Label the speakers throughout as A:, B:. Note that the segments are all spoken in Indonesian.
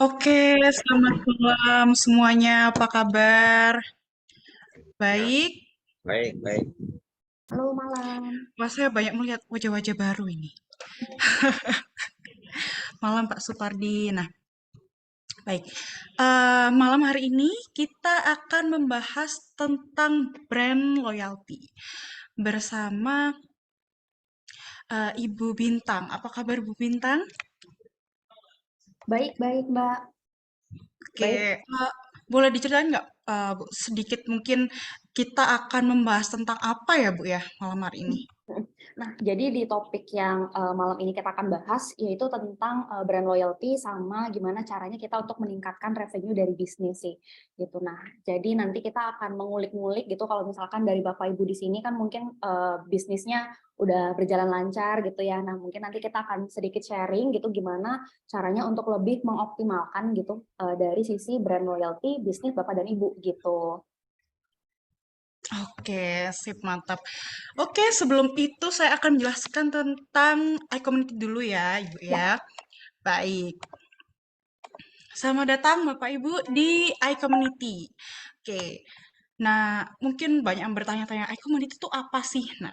A: Oke, selamat malam semuanya. Apa kabar? Baik.
B: Baik, baik.
A: Halo malam. Wah, saya banyak melihat wajah-wajah baru ini. Malam Pak Supardi. Nah, baik. Malam hari ini kita akan membahas tentang brand loyalty bersama Ibu Bintang. Apa kabar Bu Bintang?
C: Baik, baik, Mbak.
A: Oke,
C: Baik.
A: boleh diceritain nggak Bu, sedikit mungkin kita akan membahas tentang apa ya Bu ya malam hari ini?
C: Nah, jadi di topik yang malam ini kita akan bahas yaitu tentang brand loyalty sama gimana caranya kita untuk meningkatkan revenue dari bisnis sih, gitu. Nah, jadi nanti kita akan mengulik-ngulik gitu kalau misalkan dari Bapak Ibu di sini kan mungkin bisnisnya udah berjalan lancar gitu ya. Nah, mungkin nanti kita akan sedikit sharing gitu gimana caranya untuk lebih mengoptimalkan gitu dari sisi brand loyalty bisnis Bapak dan Ibu gitu.
A: Oke, sip, mantap. Oke, sebelum itu saya akan menjelaskan tentang iCommunity dulu ya, Ibu
C: Ya.
A: ya. Baik. Selamat datang Bapak Ibu di iCommunity. Oke. Nah, mungkin banyak yang bertanya-tanya, iCommunity itu apa sih? Nah,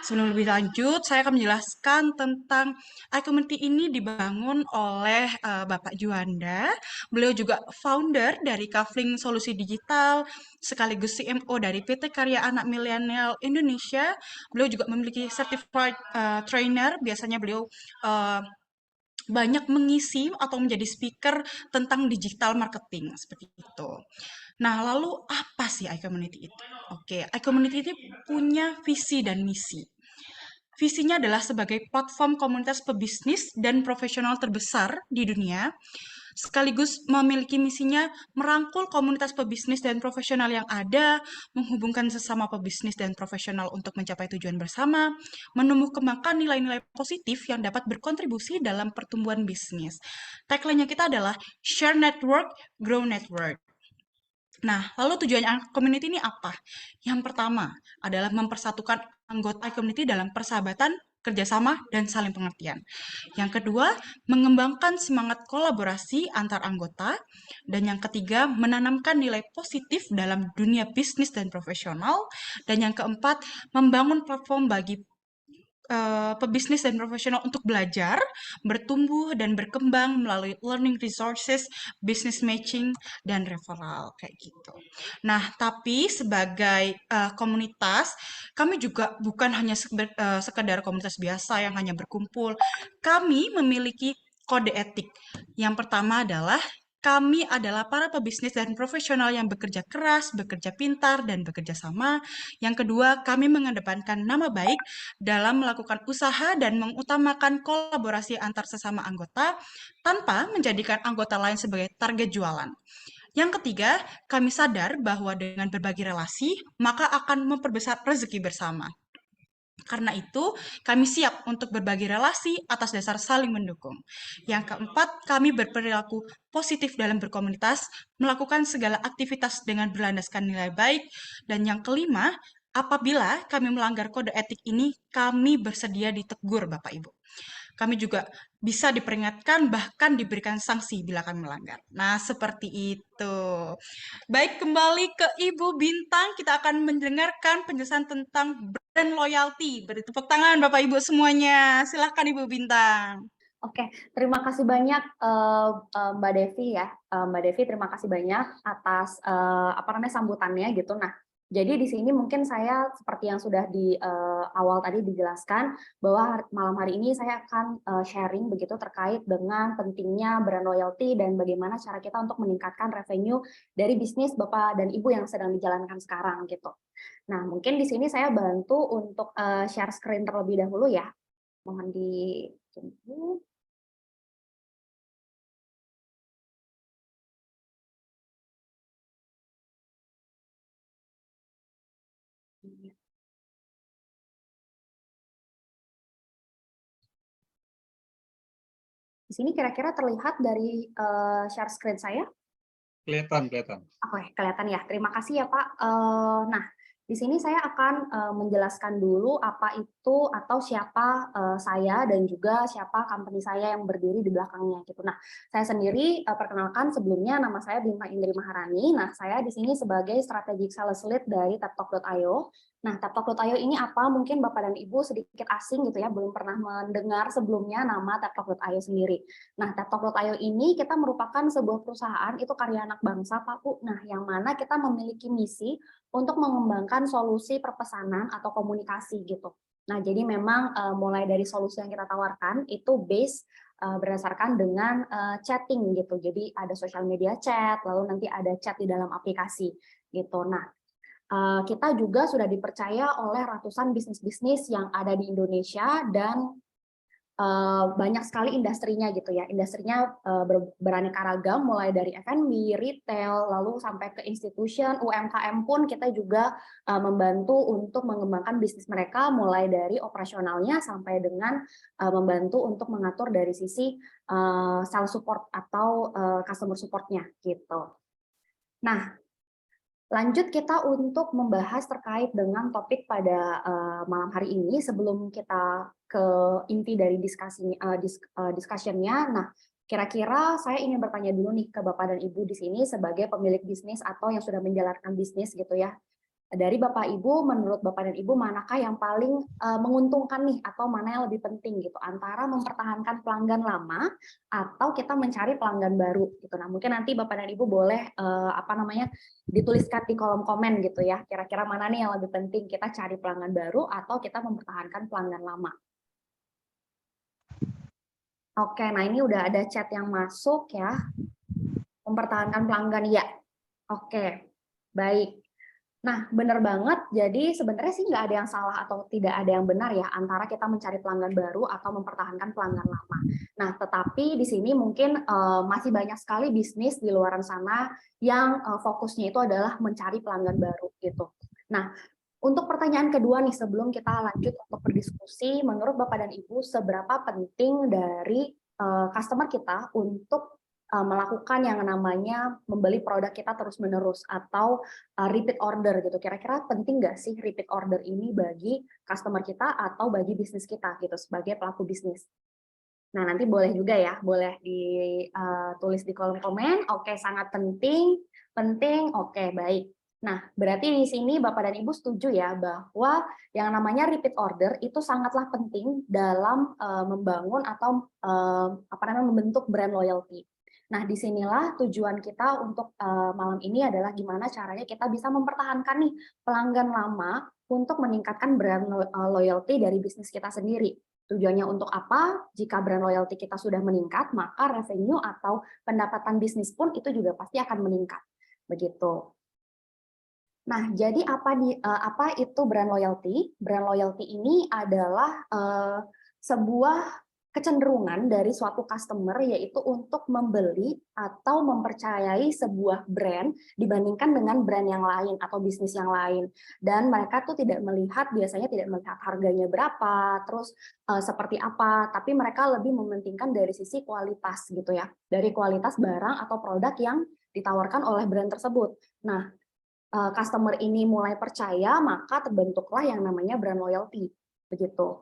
A: sebelum lebih lanjut, saya akan menjelaskan tentang iCommunity ini dibangun oleh Bapak Juanda. Beliau juga founder dari Kafling Solusi Digital, sekaligus CMO dari PT Karya Anak Milenial Indonesia. Beliau juga memiliki certified trainer. Biasanya beliau eh, banyak mengisi atau menjadi speaker tentang digital marketing seperti itu. Nah, lalu apa sih iCommunity itu? Oke, iCommunity itu punya visi dan misi. Visinya adalah sebagai platform komunitas pebisnis dan profesional terbesar di dunia, sekaligus memiliki misinya merangkul komunitas pebisnis dan profesional yang ada, menghubungkan sesama pebisnis dan profesional untuk mencapai tujuan bersama, menumbuh kembangkan nilai-nilai positif yang dapat berkontribusi dalam pertumbuhan bisnis. Tagline-nya kita adalah Share Network, Grow Network. Nah, lalu tujuan community ini apa? Yang pertama adalah mempersatukan anggota community dalam persahabatan, kerjasama, dan saling pengertian. Yang kedua, mengembangkan semangat kolaborasi antar anggota. Dan yang ketiga, menanamkan nilai positif dalam dunia bisnis dan profesional. Dan yang keempat, membangun platform bagi pebisnis dan profesional untuk belajar, bertumbuh, dan berkembang melalui learning resources, business matching, dan referral, kayak gitu. Nah, tapi sebagai komunitas, kami juga bukan hanya sekedar komunitas biasa yang hanya berkumpul. Kami memiliki kode etik. Yang pertama adalah kami adalah para pebisnis dan profesional yang bekerja keras, bekerja pintar, dan bekerja sama. Yang kedua, kami mengedepankan nama baik dalam melakukan usaha dan mengutamakan kolaborasi antar sesama anggota tanpa menjadikan anggota lain sebagai target jualan. Yang ketiga, kami sadar bahwa dengan berbagi relasi, maka akan memperbesar rezeki bersama. Karena itu, kami siap untuk berbagi relasi atas dasar saling mendukung. Yang keempat, kami berperilaku positif dalam berkomunitas, melakukan segala aktivitas dengan berlandaskan nilai baik. Dan yang kelima, apabila kami melanggar kode etik ini, kami bersedia ditegur, Bapak Ibu. Kami juga bisa diperingatkan, bahkan diberikan sanksi bila kami melanggar. Nah, seperti itu. Baik, kembali ke Ibu Bintang, kita akan mendengarkan penjelasan tentang brand loyalty. Beri tepuk tangan Bapak Ibu semuanya. Silahkan Ibu Bintang.
C: Oke, terima kasih banyak Mbak Devi ya. Mbak Devi, terima kasih banyak atas apa namanya sambutannya gitu. Nah, jadi di sini mungkin saya seperti yang sudah di awal tadi dijelaskan bahwa malam hari ini saya akan sharing begitu terkait dengan pentingnya brand loyalty dan bagaimana cara kita untuk meningkatkan revenue dari bisnis Bapak dan Ibu yang sedang dijalankan sekarang gitu. Nah, mungkin di sini saya bantu untuk share screen terlebih dahulu ya. Mohon ditunggu. Di sini kira-kira terlihat dari share screen saya?
B: Kelihatan, kelihatan.
C: Oke, kelihatan ya. Terima kasih ya Pak. Nah, Di sini saya akan menjelaskan dulu apa itu atau siapa saya dan juga siapa company saya yang berdiri di belakangnya gitu. Nah, saya sendiri perkenalkan sebelumnya nama saya Bintang Indri Maharani. Nah, saya di sini sebagai Strategic Sales Lead dari Taptok.io. Nah, Taptok.io ini apa? Mungkin Bapak dan Ibu sedikit asing gitu ya, belum pernah mendengar sebelumnya nama Taptok.io sendiri. Nah, Taptok.io ini kita merupakan sebuah perusahaan, itu karya anak bangsa, Pak Bu. Nah, yang mana kita memiliki misi untuk mengembangkan solusi perpesanan atau komunikasi gitu. Nah, jadi memang mulai dari solusi yang kita tawarkan itu base berdasarkan dengan chatting gitu. Jadi ada social media chat, lalu nanti ada chat di dalam aplikasi gitu. Nah, kita juga sudah dipercaya oleh ratusan bisnis-bisnis yang ada di Indonesia dan banyak sekali industrinya gitu ya. Industrinya beraneka ragam mulai dari F&B, retail, lalu sampai ke institution, UMKM pun kita juga membantu untuk mengembangkan bisnis mereka mulai dari operasionalnya sampai dengan membantu untuk mengatur dari sisi sales support atau customer support-nya gitu. Nah, lanjut kita untuk membahas terkait dengan topik pada malam hari ini sebelum kita ke inti dari discussion-nya. Nah, kira-kira saya ingin bertanya dulu nih ke Bapak dan Ibu di sini sebagai pemilik bisnis atau yang sudah menjalankan bisnis gitu ya. Dari Bapak Ibu, menurut Bapak dan Ibu, manakah yang paling menguntungkan nih atau mana yang lebih penting gitu antara mempertahankan pelanggan lama atau kita mencari pelanggan baru gitu. Nah, mungkin nanti Bapak dan Ibu boleh dituliskan di kolom komen gitu ya. Kira-kira mana nih yang lebih penting kita cari pelanggan baru atau kita mempertahankan pelanggan lama. Oke, nah ini udah ada chat yang masuk ya. Mempertahankan pelanggan ya. Oke, baik. Nah, benar banget. Jadi sebenarnya sih nggak ada yang salah atau tidak ada yang benar ya antara kita mencari pelanggan baru atau mempertahankan pelanggan lama. Nah, tetapi di sini mungkin masih banyak sekali bisnis di luar sana yang fokusnya itu adalah mencari pelanggan baru gitu. Nah, untuk pertanyaan kedua nih sebelum kita lanjut untuk berdiskusi, menurut Bapak dan Ibu seberapa penting dari customer kita untuk melakukan yang namanya membeli produk kita terus-menerus atau repeat order gitu. Kira-kira penting nggak sih repeat order ini bagi customer kita atau bagi bisnis kita gitu sebagai pelaku bisnis? Nah, nanti boleh juga ya, boleh ditulis di kolom komen. Oke, sangat penting, penting. Oke, baik. Nah, berarti di sini Bapak dan Ibu setuju ya bahwa yang namanya repeat order itu sangatlah penting dalam membangun atau apa namanya membentuk brand loyalty. Nah, disinilah tujuan kita untuk malam ini adalah gimana caranya kita bisa mempertahankan nih pelanggan lama untuk meningkatkan brand loyalty dari bisnis kita sendiri. Tujuannya untuk apa? Jika brand loyalty kita sudah meningkat, maka revenue atau pendapatan bisnis pun itu juga pasti akan meningkat. Begitu. Nah, jadi apa itu brand loyalty? Brand loyalty ini adalah sebuah kecenderungan dari suatu customer yaitu untuk membeli atau mempercayai sebuah brand dibandingkan dengan brand yang lain atau bisnis yang lain. Dan mereka tuh biasanya tidak melihat harganya berapa, terus seperti apa, tapi mereka lebih mementingkan dari sisi kualitas gitu ya, dari kualitas barang atau produk yang ditawarkan oleh brand tersebut. Nah, customer ini mulai percaya, maka terbentuklah yang namanya brand loyalty, begitu.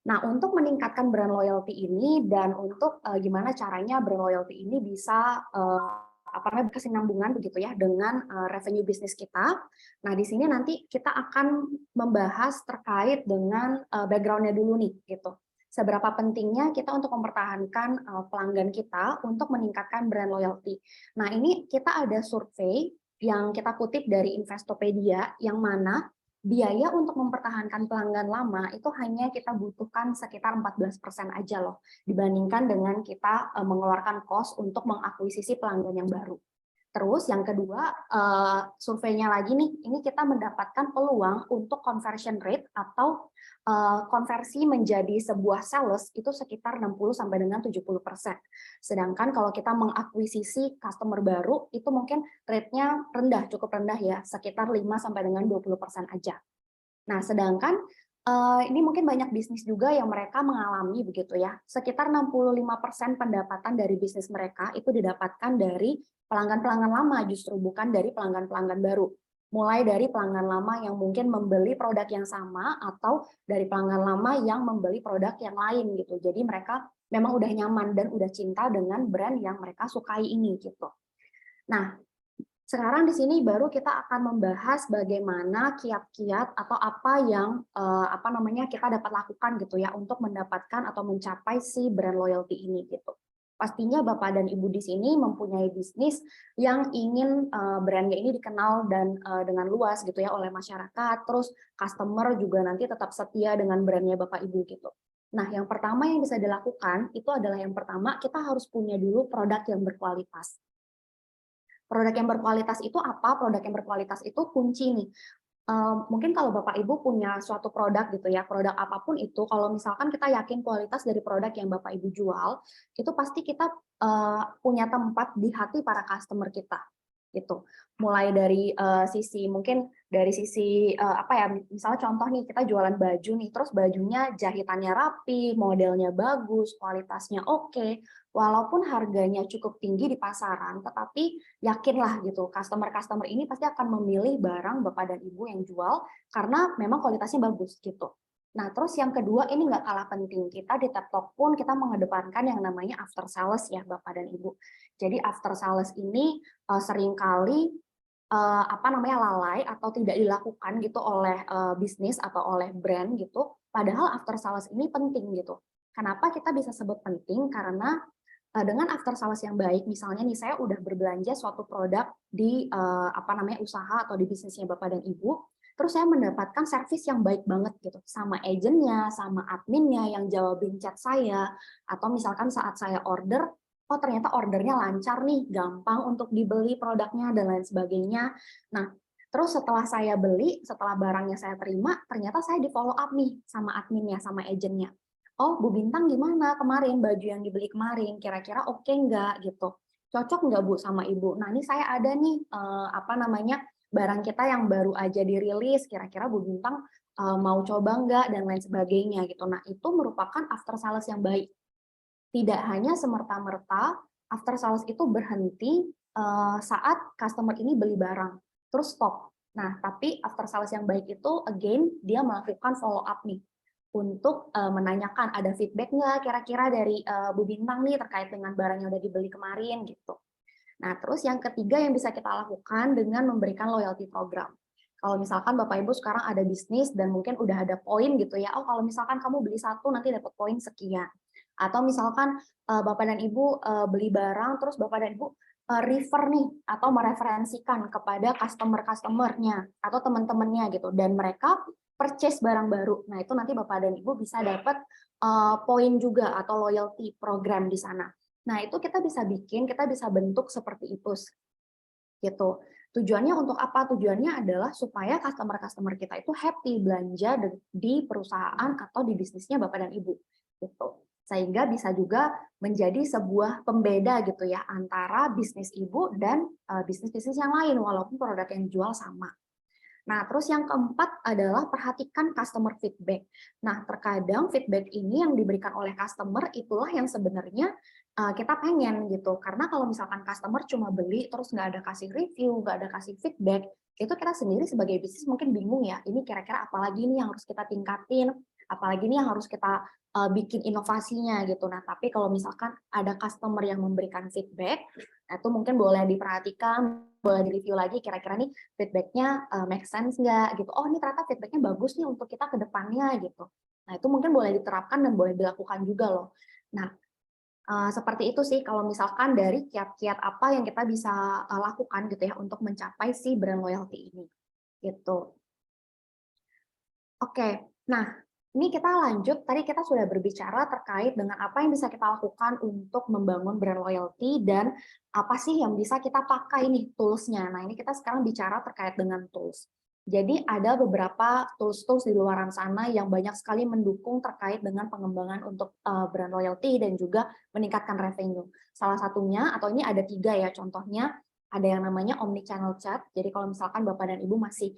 C: Nah, untuk meningkatkan brand loyalty ini dan untuk gimana caranya brand loyalty ini bisa apa namanya berkesinambungan begitu ya dengan revenue bisnis kita. Nah, di sini nanti kita akan membahas terkait dengan background-nya dulu nih gitu. Seberapa pentingnya kita untuk mempertahankan pelanggan kita untuk meningkatkan brand loyalty. Nah, ini kita ada survei yang kita kutip dari Investopedia yang mana biaya untuk mempertahankan pelanggan lama itu hanya kita butuhkan sekitar 14% aja loh, dibandingkan dengan kita mengeluarkan cost untuk mengakuisisi pelanggan yang baru. Terus yang kedua, surveinya lagi nih, ini kita mendapatkan peluang untuk conversion rate atau konversi menjadi sebuah sales itu sekitar 60 sampai dengan 70%. Sedangkan kalau kita mengakuisisi customer baru itu mungkin rate-nya rendah, cukup rendah ya, sekitar 5 sampai dengan 20% aja. Nah, sedangkan ini mungkin banyak bisnis juga yang mereka mengalami begitu ya. Sekitar 65% pendapatan dari bisnis mereka itu didapatkan dari pelanggan-pelanggan lama justru bukan dari pelanggan-pelanggan baru. mulai dari pelanggan lama yang mungkin membeli produk yang sama atau dari pelanggan lama yang membeli produk yang lain gitu. Jadi mereka memang udah nyaman dan udah cinta dengan brand yang mereka sukai ini gitu. Nah, sekarang di sini baru kita akan membahas bagaimana kiat-kiat atau apa yang kita dapat lakukan gitu ya untuk mendapatkan atau mencapai si brand loyalty ini gitu. Pastinya Bapak dan Ibu di sini mempunyai bisnis yang ingin brandnya ini dikenal dan dengan luas gitu ya oleh masyarakat. Terus customer juga nanti tetap setia dengan brandnya Bapak Ibu gitu. Nah, yang pertama yang bisa dilakukan itu adalah yang pertama kita harus punya dulu produk yang berkualitas. Produk yang berkualitas itu apa? Produk yang berkualitas itu kunci nih. Mungkin kalau Bapak Ibu punya suatu produk gitu ya, produk apapun itu, kalau misalkan kita yakin kualitas dari produk yang Bapak Ibu jual, itu pasti kita punya tempat di hati para customer kita gitu. Mulai dari sisi mungkin dari sisi misalnya contoh nih kita jualan baju nih, terus bajunya jahitannya rapi, modelnya bagus, kualitasnya oke, walaupun harganya cukup tinggi di pasaran, tetapi yakinlah gitu, customer-customer ini pasti akan memilih barang Bapak dan Ibu yang jual karena memang kualitasnya bagus gitu. Nah, terus yang kedua ini nggak kalah penting, kita di Taptalk pun kita mengedepankan yang namanya after sales ya Bapak dan Ibu. Jadi after sales ini seringkali lalai atau tidak dilakukan gitu oleh bisnis atau oleh brand gitu. Padahal after sales ini penting gitu. Kenapa kita bisa sebut penting? Karena dengan after sales yang baik, misalnya nih saya udah berbelanja suatu produk di usaha atau di bisnisnya Bapak dan Ibu, terus saya mendapatkan servis yang baik banget gitu, sama agennya, sama adminnya yang jawabin chat saya, atau misalkan saat saya order, oh ternyata ordernya lancar nih, gampang untuk dibeli produknya dan lain sebagainya. Nah, terus setelah saya beli, setelah barangnya saya terima, ternyata saya di follow up nih sama adminnya, sama agennya. Oh, Bu Bintang gimana kemarin baju yang dibeli kemarin? Kira-kira oke nggak gitu? Cocok nggak Bu sama Ibu? Nah, ini saya ada nih barang kita yang baru aja dirilis. Kira-kira Bu Bintang mau coba nggak dan lain sebagainya gitu. Nah, itu merupakan after sales yang baik. Tidak hanya semerta-merta after sales itu berhenti saat customer ini beli barang, terus stop. Nah, tapi after sales yang baik itu again dia melakukan follow up nih untuk menanyakan ada feedback nggak kira-kira dari Bu Bintang nih terkait dengan barang yang udah dibeli kemarin gitu. Nah, terus yang ketiga yang bisa kita lakukan dengan memberikan loyalty program. Kalau misalkan Bapak Ibu sekarang ada bisnis dan mungkin udah ada poin gitu ya, oh kalau misalkan kamu beli satu nanti dapat poin sekian. Atau misalkan Bapak dan Ibu beli barang, terus Bapak dan Ibu refer nih atau mereferensikan kepada customer-customernya atau teman-temannya gitu. Dan mereka purchase barang baru. Nah, itu nanti Bapak dan Ibu bisa dapat poin juga atau loyalty program di sana. Nah, itu kita bisa bentuk seperti itu gitu. Tujuannya untuk apa? Tujuannya adalah supaya customer-customer kita itu happy belanja di perusahaan atau di bisnisnya Bapak dan Ibu gitu. Sehingga bisa juga menjadi sebuah pembeda gitu ya antara bisnis Ibu dan bisnis-bisnis yang lain walaupun produk yang dijual sama. Nah, terus yang keempat adalah perhatikan customer feedback. Nah, terkadang feedback ini yang diberikan oleh customer itulah yang sebenarnya kita pengen gitu. Karena kalau misalkan customer cuma beli terus nggak ada kasih review, nggak ada kasih feedback, itu kita sendiri sebagai bisnis mungkin bingung ya, ini kira-kira apalagi nih yang harus kita tingkatin, apalagi nih yang harus kita bikin inovasinya gitu. Nah, tapi kalau misalkan ada customer yang memberikan feedback, itu mungkin boleh diperhatikan, boleh di-review lagi kira-kira nih feedback-nya make sense nggak gitu. Oh, ini ternyata feedback-nya bagus nih untuk kita ke depannya gitu. Nah, itu mungkin boleh diterapkan dan boleh dilakukan juga loh. Nah, seperti itu sih kalau misalkan dari kiat-kiat apa yang kita bisa lakukan gitu ya untuk mencapai si brand loyalty ini gitu. Oke, nah ini kita lanjut. Tadi kita sudah berbicara terkait dengan apa yang bisa kita lakukan untuk membangun brand loyalty dan apa sih yang bisa kita pakai nih tools-nya. Nah, ini kita sekarang bicara terkait dengan tools. Jadi ada beberapa tools-tools di luar sana yang banyak sekali mendukung terkait dengan pengembangan untuk brand loyalty dan juga meningkatkan revenue. Salah satunya, atau ini ada 3 ya contohnya, ada yang namanya omnichannel chat. Jadi kalau misalkan Bapak dan Ibu masih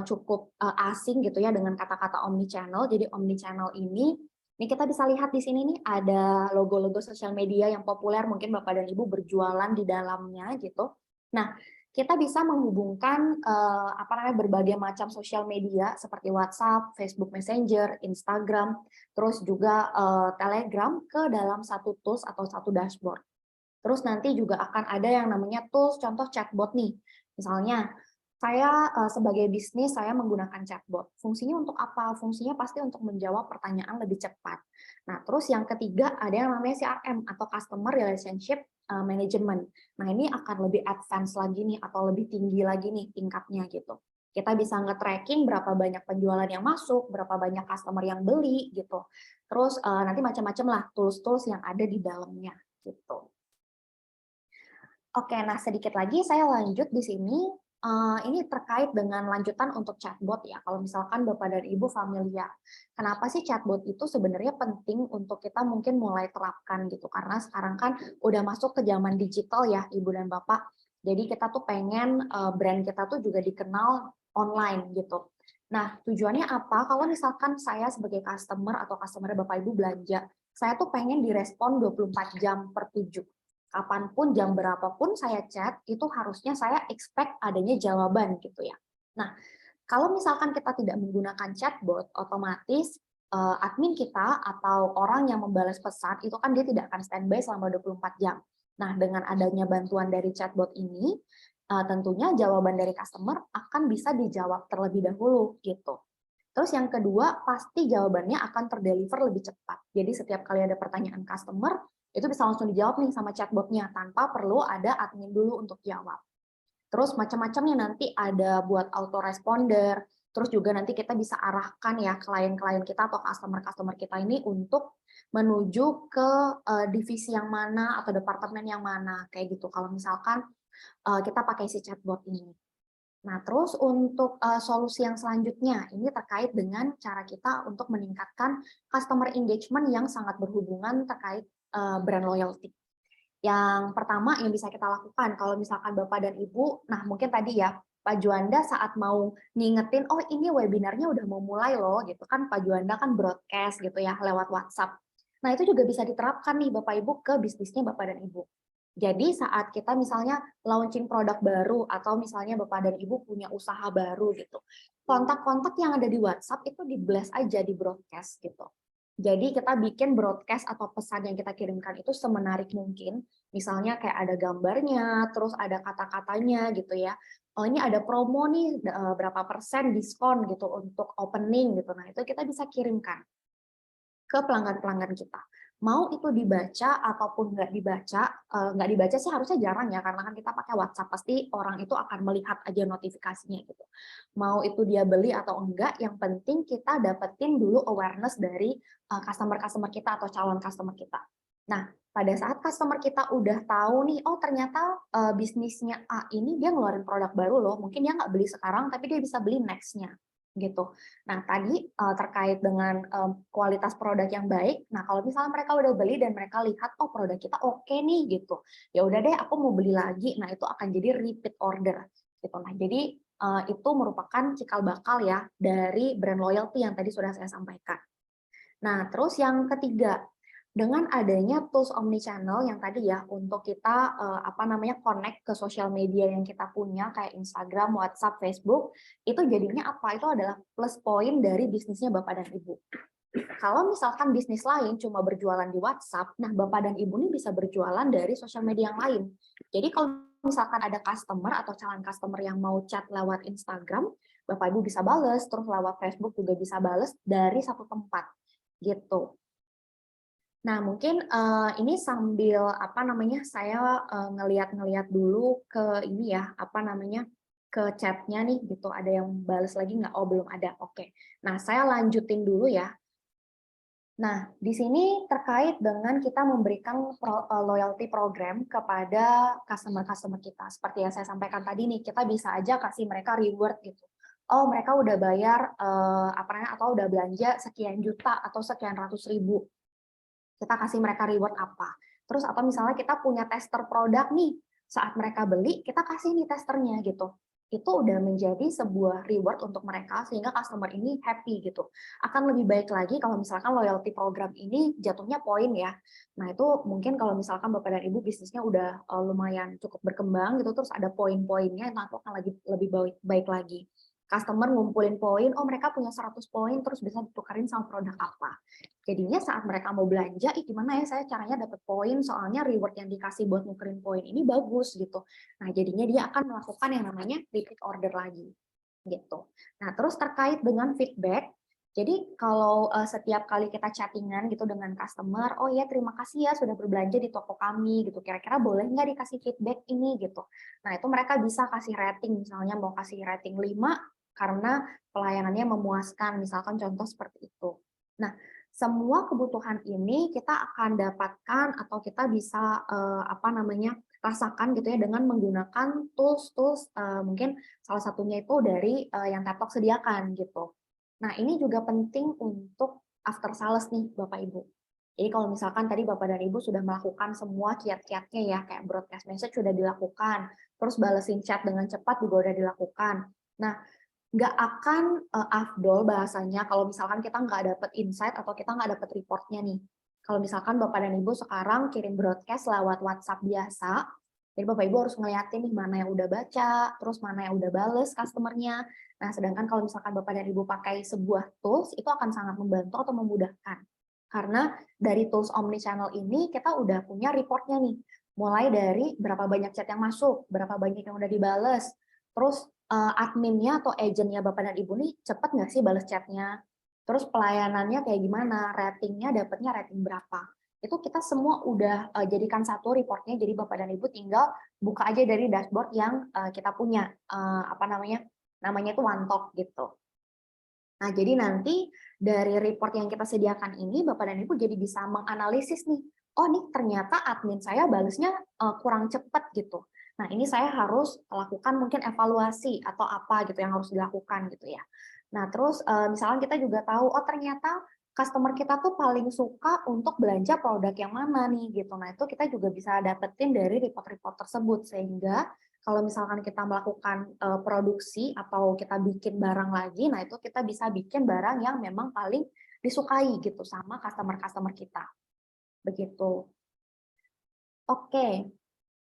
C: cukup asing gitu ya dengan kata-kata omnichannel. Jadi omnichannel ini kita bisa lihat di sini nih ada logo-logo sosial media yang populer mungkin Bapak dan Ibu berjualan di dalamnya gitu. Nah, Kita bisa menghubungkan apa namanya berbagai macam sosial media seperti WhatsApp, Facebook Messenger, Instagram, terus juga Telegram ke dalam satu tools atau satu dashboard. Terus nanti juga akan ada yang namanya tools contoh chatbot nih. Misalnya saya sebagai bisnis saya menggunakan chatbot. Fungsinya untuk apa? Fungsinya pasti untuk menjawab pertanyaan lebih cepat. Nah, terus yang ketiga ada yang namanya CRM atau Customer Relationship Management. Nah, ini akan lebih advance lagi nih atau lebih tinggi lagi nih tingkatnya gitu. Kita bisa nge-tracking berapa banyak penjualan yang masuk, berapa banyak customer yang beli gitu. Terus nanti macam-macam lah tools-tools yang ada di dalamnya gitu. Oke, nah sedikit lagi saya lanjut di sini. Ini terkait dengan lanjutan untuk chatbot ya. Kalau misalkan Bapak dan Ibu familiar, kenapa sih chatbot itu sebenarnya penting untuk kita mungkin mulai terapkan gitu? Karena sekarang kan udah masuk ke zaman digital ya, Ibu dan Bapak. Jadi kita tuh pengen brand kita tuh juga dikenal online gitu. Nah, tujuannya apa? Kalau misalkan saya sebagai customer atau customer Bapak Ibu belanja, saya tuh pengen direspon 24 jam per 7. Kapanpun, jam berapapun saya chat, itu harusnya saya expect adanya jawaban gitu ya. Nah, kalau misalkan kita tidak menggunakan chatbot, otomatis admin kita atau orang yang membalas pesan itu kan dia tidak akan standby selama 24 jam. Nah, dengan adanya bantuan dari chatbot ini, tentunya jawaban dari customer akan bisa dijawab terlebih dahulu gitu. Terus yang kedua, pasti jawabannya akan terdeliver lebih cepat. Jadi setiap kali ada pertanyaan customer, itu bisa langsung dijawab nih sama chatbotnya tanpa perlu ada admin dulu untuk jawab. Terus macam-macamnya nanti ada buat autoresponder, terus juga nanti kita bisa arahkan ya klien-klien kita atau customer-customer kita ini untuk menuju ke divisi yang mana atau departemen yang mana kayak gitu. Kalau misalkan kita pakai si chatbot ini. Nah, terus untuk solusi yang selanjutnya, ini terkait dengan cara kita untuk meningkatkan customer engagement yang sangat berhubungan terkait brand loyalty. Yang pertama yang bisa kita lakukan, kalau misalkan Bapak dan Ibu, nah mungkin tadi ya, Pak Juanda saat mau ngingetin, oh ini webinarnya udah mau mulai loh, gitu kan Pak Juanda kan broadcast gitu ya, lewat WhatsApp. Nah itu juga bisa diterapkan nih Bapak Ibu ke bisnisnya Bapak dan Ibu. Jadi saat kita misalnya launching produk baru atau misalnya Bapak dan Ibu punya usaha baru gitu, kontak-kontak yang ada di WhatsApp itu di-blast aja di broadcast gitu. Jadi kita bikin broadcast atau pesan yang kita kirimkan itu semenarik mungkin. Misalnya kayak ada gambarnya, terus ada kata-katanya gitu ya. Oh ini ada promo nih berapa persen diskon gitu untuk opening gitu. Nah itu kita bisa kirimkan ke pelanggan-pelanggan kita. Mau itu dibaca ataupun nggak dibaca sih harusnya jarang ya, karena kan kita pakai WhatsApp, pasti orang itu akan melihat aja notifikasinya gitu. Mau itu dia beli atau enggak, yang penting kita dapetin dulu awareness dari customer-customer kita atau calon customer kita. Nah, pada saat customer kita udah tahu nih, oh ternyata bisnisnya A ini dia ngeluarin produk baru loh, mungkin dia nggak beli sekarang, tapi dia bisa beli next-nya gitu. Nah, tadi terkait dengan kualitas produk yang baik. Nah, kalau misalnya mereka udah beli dan mereka lihat oh produk kita oke nih gitu. Ya udah deh aku mau beli lagi. Nah, itu akan jadi repeat order gitu. Nah, jadi itu merupakan cikal bakal ya dari brand loyalty yang tadi sudah saya sampaikan. Nah, terus yang ketiga, dengan adanya tools omnichannel yang tadi ya untuk kita connect ke sosial media yang kita punya kayak Instagram, WhatsApp, Facebook, itu jadinya apa? Itu adalah plus point dari bisnisnya Bapak dan Ibu. Kalau misalkan bisnis lain cuma berjualan di WhatsApp, nah Bapak dan Ibu ini bisa berjualan dari sosial media yang lain. Jadi kalau misalkan ada customer atau calon customer yang mau chat lewat Instagram, Bapak Ibu bisa bales, terus lewat Facebook juga bisa bales dari satu tempat gitu. Nah, mungkin ini sambil saya ngeliat-ngeliat dulu ke ini ya, ke chatnya nih gitu. Ada yang balas lagi nggak? Oh, belum ada. Oke. Nah, saya lanjutin dulu ya. Nah, di sini terkait dengan kita memberikan loyalty program kepada customer-customer kita. Seperti yang saya sampaikan tadi nih, kita bisa aja kasih mereka reward gitu. Oh, mereka udah bayar atau udah belanja sekian juta atau sekian ratus ribu. Kita kasih mereka reward apa. Terus atau misalnya kita punya tester produk nih, saat mereka beli, kita kasih nih testernya gitu. itu udah menjadi sebuah reward untuk mereka sehingga customer ini happy gitu. Akan lebih baik lagi kalau misalkan loyalty program ini jatuhnya poin ya. Nah, itu mungkin kalau misalkan Bapak dan Ibu bisnisnya udah lumayan cukup berkembang gitu, terus ada poin-poinnya, nah itu akan lebih baik lagi. Customer ngumpulin poin, oh mereka punya 100 poin, terus bisa ditukarin sama produk apa. Jadinya saat mereka mau belanja, gimana ya saya caranya dapat poin, soalnya reward yang dikasih buat nukerin poin ini bagus gitu. Nah, jadinya dia akan melakukan yang namanya repeat order lagi gitu. Nah, terus terkait dengan feedback, jadi kalau setiap kali kita chattingan gitu dengan customer, oh ya terima kasih ya sudah berbelanja di toko kami gitu. Kira-kira boleh nggak dikasih feedback ini gitu. Nah, itu mereka bisa kasih rating, misalnya mau kasih rating 5 karena pelayanannya memuaskan, misalkan contoh seperti itu. Nah, semua kebutuhan ini kita akan dapatkan atau kita bisa rasakan gitu ya dengan menggunakan tools-tools mungkin salah satunya itu dari yang Teptok sediakan gitu. Nah, ini juga penting untuk after sales nih Bapak Ibu. Jadi kalau misalkan tadi Bapak dan Ibu sudah melakukan semua kiat-kiatnya ya, kayak broadcast message sudah dilakukan, terus balesin chat dengan cepat juga udah dilakukan. Nah, nggak akan afdol bahasanya kalau misalkan kita nggak dapat insight atau kita nggak dapat reportnya nih. Kalau misalkan Bapak dan Ibu sekarang kirim broadcast lewat WhatsApp biasa, jadi Bapak Ibu harus ngeliatin nih mana yang udah baca, terus mana yang udah bales customernya. Nah, sedangkan kalau misalkan Bapak dan Ibu pakai sebuah tools, itu akan sangat membantu atau memudahkan. Karena dari tools omnichannel ini kita udah punya reportnya nih. Mulai dari berapa banyak chat yang masuk, berapa banyak yang udah dibales, terus adminnya atau agentnya Bapak dan Ibu nih cepet nggak sih balas chatnya? Terus pelayanannya kayak gimana? Ratingnya dapatnya rating berapa? Itu kita semua udah jadikan satu reportnya, jadi Bapak dan Ibu tinggal buka aja dari dashboard yang kita punya, namanya itu OneTalk gitu. Nah, jadi nanti dari report yang kita sediakan ini, Bapak dan Ibu jadi bisa menganalisis nih, oh nih ternyata admin saya balesnya kurang cepat gitu. Nah, ini saya harus lakukan mungkin evaluasi atau apa gitu yang harus dilakukan gitu ya. Nah, terus misalnya kita juga tahu, oh ternyata customer kita tuh paling suka untuk belanja produk yang mana nih gitu. Nah, itu kita juga bisa dapetin dari report-report tersebut sehingga kalau misalkan kita melakukan produksi atau kita bikin barang lagi, nah itu kita bisa bikin barang yang memang paling disukai gitu sama customer-customer kita. Begitu. Oke.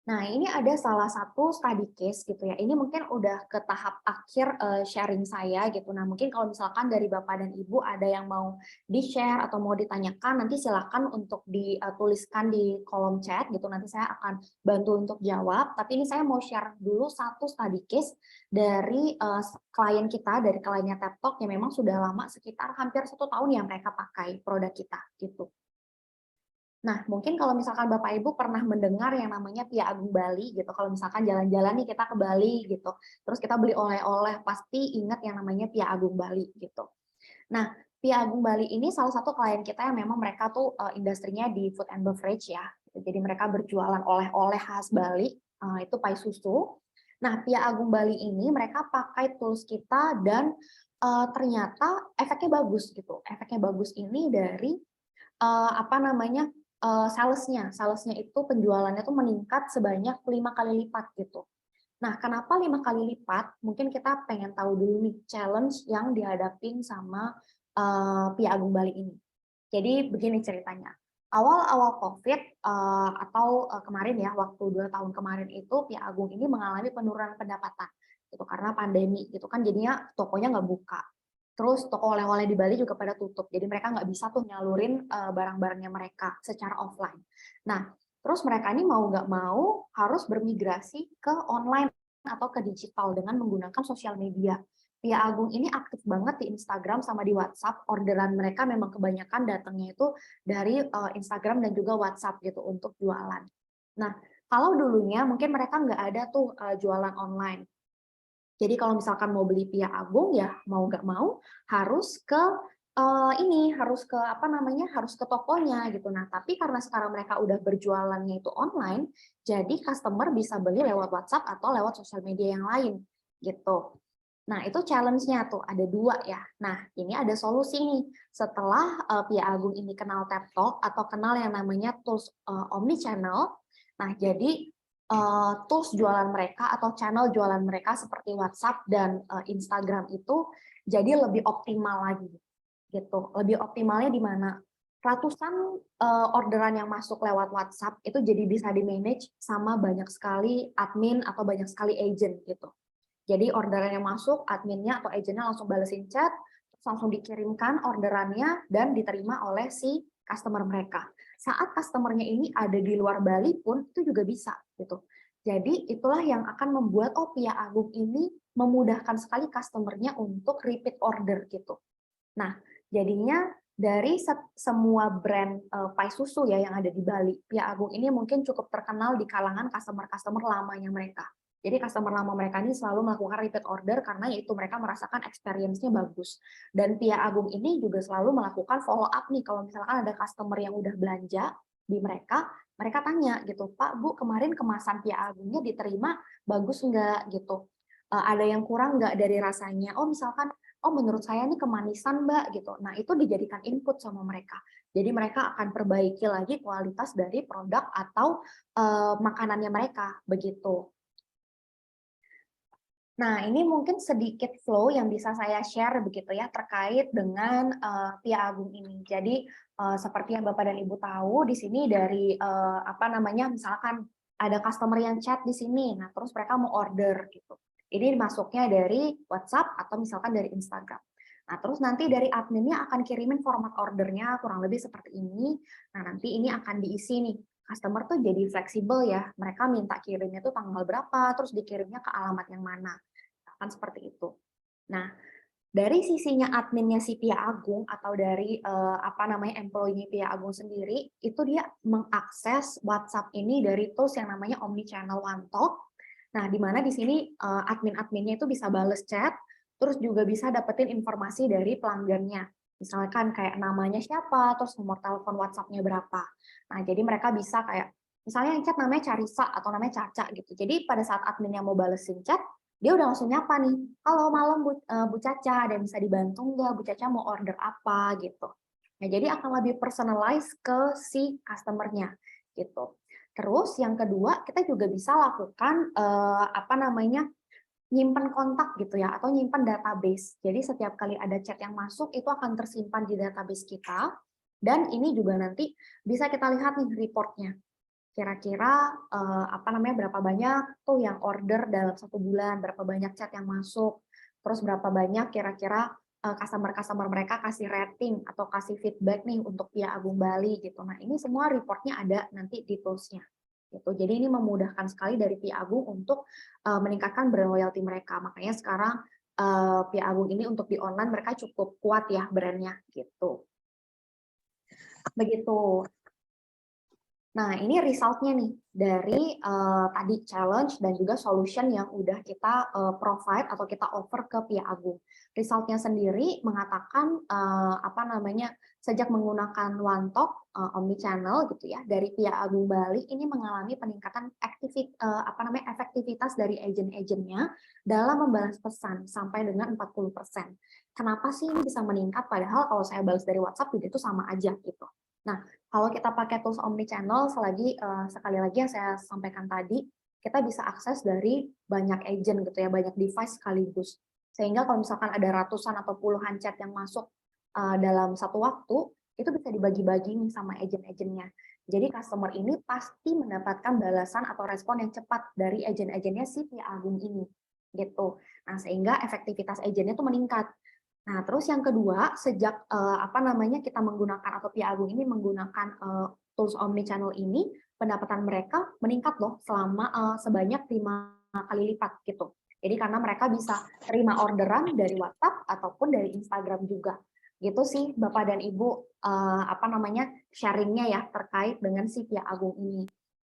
C: Nah, ini ada salah satu study case gitu ya. Ini mungkin udah ke tahap akhir sharing saya gitu. Nah, mungkin kalau misalkan dari Bapak dan Ibu ada yang mau di-share atau mau ditanyakan, nanti silakan untuk dituliskan di kolom chat gitu. Nanti saya akan bantu untuk jawab. Tapi ini saya mau share dulu satu study case dari klien kita, dari kliennya Teptok yang memang sudah lama, sekitar hampir 1 tahun ya mereka pakai produk kita gitu. Nah, mungkin kalau misalkan Bapak Ibu pernah mendengar yang namanya Pia Agung Bali gitu, kalau misalkan jalan-jalan nih kita ke Bali gitu, terus kita beli oleh-oleh, pasti ingat yang namanya Pia Agung Bali gitu. Nah, Pia Agung Bali ini salah satu klien kita yang memang mereka tuh industrinya di food and beverage ya. Jadi mereka berjualan oleh-oleh khas Bali, itu pai susu. Nah, Pia Agung Bali ini mereka pakai tools kita dan ternyata efeknya bagus gitu. Efeknya bagus ini dari salesnya itu penjualannya tuh meningkat sebanyak 5 kali lipat gitu. Nah, kenapa 5 kali lipat? Mungkin kita pengen tahu dulu nih challenge yang dihadapin sama Pia Agung Bali ini. Jadi begini ceritanya. Awal-awal COVID kemarin ya, waktu 2 tahun kemarin itu Pia Agung ini mengalami penurunan pendapatan gitu karena pandemi gitu kan jadinya tokonya nggak buka. Terus toko oleh-oleh di Bali juga pada tutup. Jadi mereka nggak bisa tuh nyalurin barang-barangnya mereka secara offline. Nah, terus mereka ini mau nggak mau harus bermigrasi ke online atau ke digital dengan menggunakan sosial media. Pia Agung ini aktif banget di Instagram sama di WhatsApp. Orderan mereka memang kebanyakan datangnya itu dari Instagram dan juga WhatsApp gitu untuk jualan. Nah, kalau dulunya mungkin mereka nggak ada tuh jualan online. Jadi kalau misalkan mau beli Pia Agung ya mau nggak mau harus ke harus ke tokonya gitu. Nah, tapi karena sekarang mereka udah berjualannya itu online, jadi customer bisa beli lewat WhatsApp atau lewat sosial media yang lain gitu. Nah, itu challenge-nya tuh ada 2 ya. Nah, ini ada solusi nih. Setelah Pia Agung ini kenal Tap Talk atau kenal yang namanya tools omnichannel, nah jadi tools jualan mereka atau channel jualan mereka seperti WhatsApp dan Instagram itu jadi lebih optimal lagi gitu. Lebih optimalnya di mana ratusan orderan yang masuk lewat WhatsApp itu jadi bisa di-manage sama banyak sekali admin atau banyak sekali agent gitu. Jadi orderan yang masuk, adminnya atau agentnya langsung balesin chat, terus langsung dikirimkan orderannya dan diterima oleh si customer mereka. Saat customernya ini ada di luar Bali pun itu juga bisa gitu. Jadi itulah yang akan membuat Pia Agung ini memudahkan sekali customernya untuk repeat order gitu. Nah, jadinya dari semua brand pai susu ya yang ada di Bali, Pia Agung ini mungkin cukup terkenal di kalangan customer-customer lamanya mereka. Jadi customer lama mereka ini selalu melakukan repeat order karena yaitu mereka merasakan experience-nya bagus. Dan Pia Agung ini juga selalu melakukan follow up nih kalau misalkan ada customer yang udah belanja di mereka, mereka tanya gitu, Pak, Bu, kemarin kemasan Pia Agungnya diterima bagus nggak gitu. Ada yang kurang nggak dari rasanya? Oh, misalkan oh menurut saya ini kemanisan Mbak gitu. Nah itu dijadikan input sama mereka. Jadi mereka akan perbaiki lagi kualitas dari produk atau makanannya mereka begitu. Nah ini mungkin sedikit flow yang bisa saya share begitu ya terkait dengan Pia Agung ini. Jadi seperti yang Bapak dan Ibu tahu di sini dari apa namanya misalkan ada customer yang chat di sini, nah terus mereka mau order gitu. Ini masuknya dari WhatsApp atau misalkan dari Instagram. Nah, terus nanti dari adminnya akan kirimin format ordernya kurang lebih seperti ini. Nah, nanti ini akan diisi nih. Customer tuh jadi fleksibel ya. Mereka minta kirimnya tuh tanggal berapa, terus dikirimnya ke alamat yang mana. Akan seperti itu. Nah, dari sisinya adminnya si Pia Agung atau dari apa namanya employee Pia Agung sendiri, itu dia mengakses WhatsApp ini dari tools yang namanya Omnichannel One Talk. Nah, di mana di sini admin-adminnya itu bisa bales chat, terus juga bisa dapetin informasi dari pelanggannya. Misalkan kayak namanya siapa, terus nomor telepon WhatsApp-nya berapa. Nah, jadi mereka bisa kayak, misalnya yang chat namanya Carisa atau namanya Caca gitu. Jadi pada saat admin yang mau balesin chat, dia udah langsung nyapa nih, halo malam Bu Caca, ada yang bisa dibantu nggak? Bu Caca mau order apa gitu. Nah, jadi akan lebih personalize ke si customer-nya gitu. Terus yang kedua, kita juga bisa lakukan apa namanya nyimpen kontak gitu ya, atau nyimpen database. Jadi setiap kali ada chat yang masuk itu akan tersimpan di database kita. Dan ini juga nanti bisa kita lihat nih reportnya. Kira-kira apa namanya berapa banyak tuh yang order dalam 1 bulan, berapa banyak chat yang masuk, terus berapa banyak kira-kira customer-customer mereka kasih rating atau kasih feedback nih untuk Pia Agung Bali gitu. Nah ini semua reportnya ada nanti di tools-nya. Gitu. Jadi ini memudahkan sekali dari Pia Agung untuk meningkatkan brand loyalty mereka. Makanya sekarang Pia Agung ini untuk di online mereka cukup kuat ya brandnya gitu. Begitu. Nah, ini result-nya nih dari tadi challenge dan juga solution yang udah kita provide atau kita offer ke Pia Agung. Result-nya sendiri mengatakan apa namanya sejak menggunakan OneTalk omnichannel gitu ya dari Pia Agung Bali ini mengalami peningkatan apa namanya efektivitas dari agent-agentnya dalam membalas pesan sampai dengan 40%. Kenapa sih ini bisa meningkat padahal kalau saya balas dari WhatsApp itu sama aja gitu. Nah, kalau kita pakai tools omnichannel, sekali lagi yang saya sampaikan tadi, kita bisa akses dari banyak agent gitu ya, banyak device sekaligus. Sehingga kalau misalkan ada ratusan atau puluhan chat yang masuk dalam satu waktu, itu bisa dibagi-bagi nih sama agent-agentnya. Jadi customer ini pasti mendapatkan balasan atau respon yang cepat dari agent-agentnya si Pia Agung ini. Gitu. Nah, sehingga efektivitas agentnya itu meningkat. Nah, terus yang kedua, sejak apa namanya kita menggunakan atau Pia Agung ini menggunakan tools omnichannel ini, pendapatan mereka meningkat loh selama sebanyak 5 kali lipat gitu. Jadi karena mereka bisa terima orderan dari WhatsApp ataupun dari Instagram juga. Gitu sih Bapak dan Ibu apa namanya sharingnya ya terkait dengan si Pia Agung ini.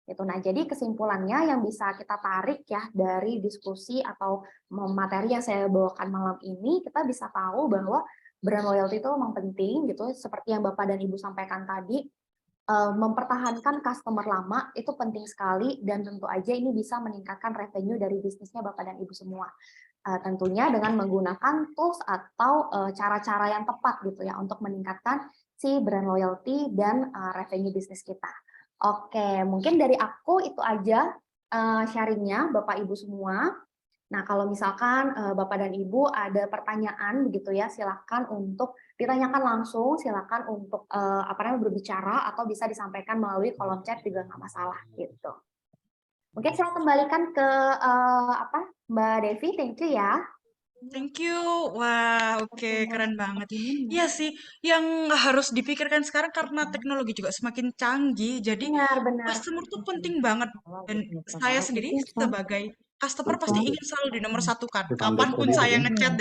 C: Gitu. Nah, jadi kesimpulannya yang bisa kita tarik ya dari diskusi atau materi yang saya bawakan malam ini, kita bisa tahu bahwa brand loyalty itu memang penting gitu, seperti yang Bapak dan Ibu sampaikan tadi, mempertahankan customer lama itu penting sekali dan tentu aja ini bisa meningkatkan revenue dari bisnisnya Bapak dan Ibu semua. Tentunya dengan menggunakan tools atau cara-cara yang tepat gitu ya untuk meningkatkan si brand loyalty dan revenue bisnis kita. Oke, mungkin dari aku itu aja sharingnya Bapak Ibu semua. Nah, kalau misalkan Bapak dan Ibu ada pertanyaan begitu ya, silakan untuk ditanyakan langsung, silakan untuk berbicara atau bisa disampaikan melalui kolom chat juga nggak masalah gitu. Mungkin saya kembalikan ke Mbak Devi, thank you ya.
A: Thank you. Wah, oke, keren banget. Iya sih, yang harus dipikirkan sekarang karena teknologi juga semakin canggih, jadi
C: Benar-benar.
A: customer tuh penting banget. Dan saya sendiri sebagai customer pasti ingin selalu di nomor satu kan, kapanpun saya ngechat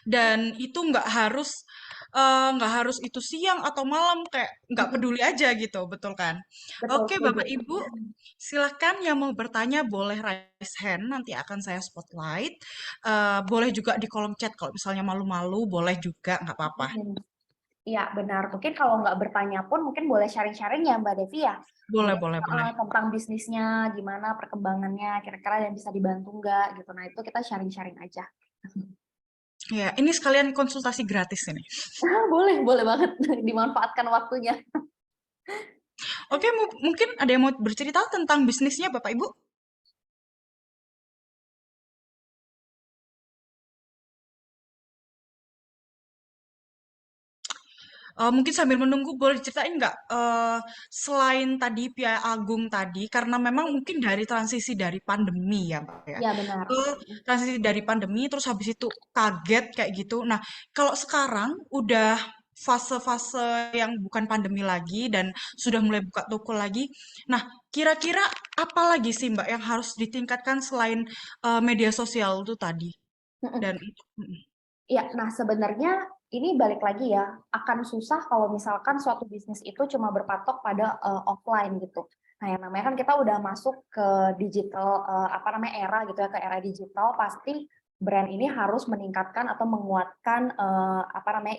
A: dan itu nggak harus itu siang atau malam kayak nggak peduli aja gitu, betul kan?
C: Betul,
A: Oke,
C: setuju.
A: Bapak Ibu, silahkan yang mau bertanya boleh raise hand, nanti akan saya spotlight. Boleh juga di kolom chat kalau misalnya malu-malu, boleh juga, nggak apa-apa.
C: Iya, benar. Mungkin kalau nggak bertanya pun mungkin boleh sharing-sharing ya Mbak Devi ya.
A: Boleh,
C: Mungkin
A: boleh, boleh.
C: tentang bisnisnya, gimana perkembangannya, kira-kira yang bisa dibantu nggak gitu. Nah, itu kita sharing-sharing aja.
A: Ya, ini sekalian konsultasi gratis ini.
C: Boleh, boleh banget. Dimanfaatkan waktunya.
A: Oke, mungkin ada yang mau bercerita tentang bisnisnya, Bapak Ibu? Mungkin sambil menunggu boleh ceritain nggak, selain tadi Pia Agung tadi, karena memang mungkin dari transisi dari pandemi ya, Mbak, ya,
C: Iya, benar.
A: transisi dari pandemi terus habis itu kaget kayak gitu. Nah, kalau sekarang udah fase-fase yang bukan pandemi lagi dan sudah mulai buka toko lagi. Nah, kira-kira apa lagi sih, Mbak, yang harus ditingkatkan selain, media sosial itu tadi? Dan
C: Iya, nah sebenarnya ini balik lagi ya, akan susah kalau misalkan suatu bisnis itu cuma berpatok pada offline gitu. Nah, yang namanya kan kita udah masuk ke digital era gitu ya, ke era digital, pasti brand ini harus meningkatkan atau menguatkan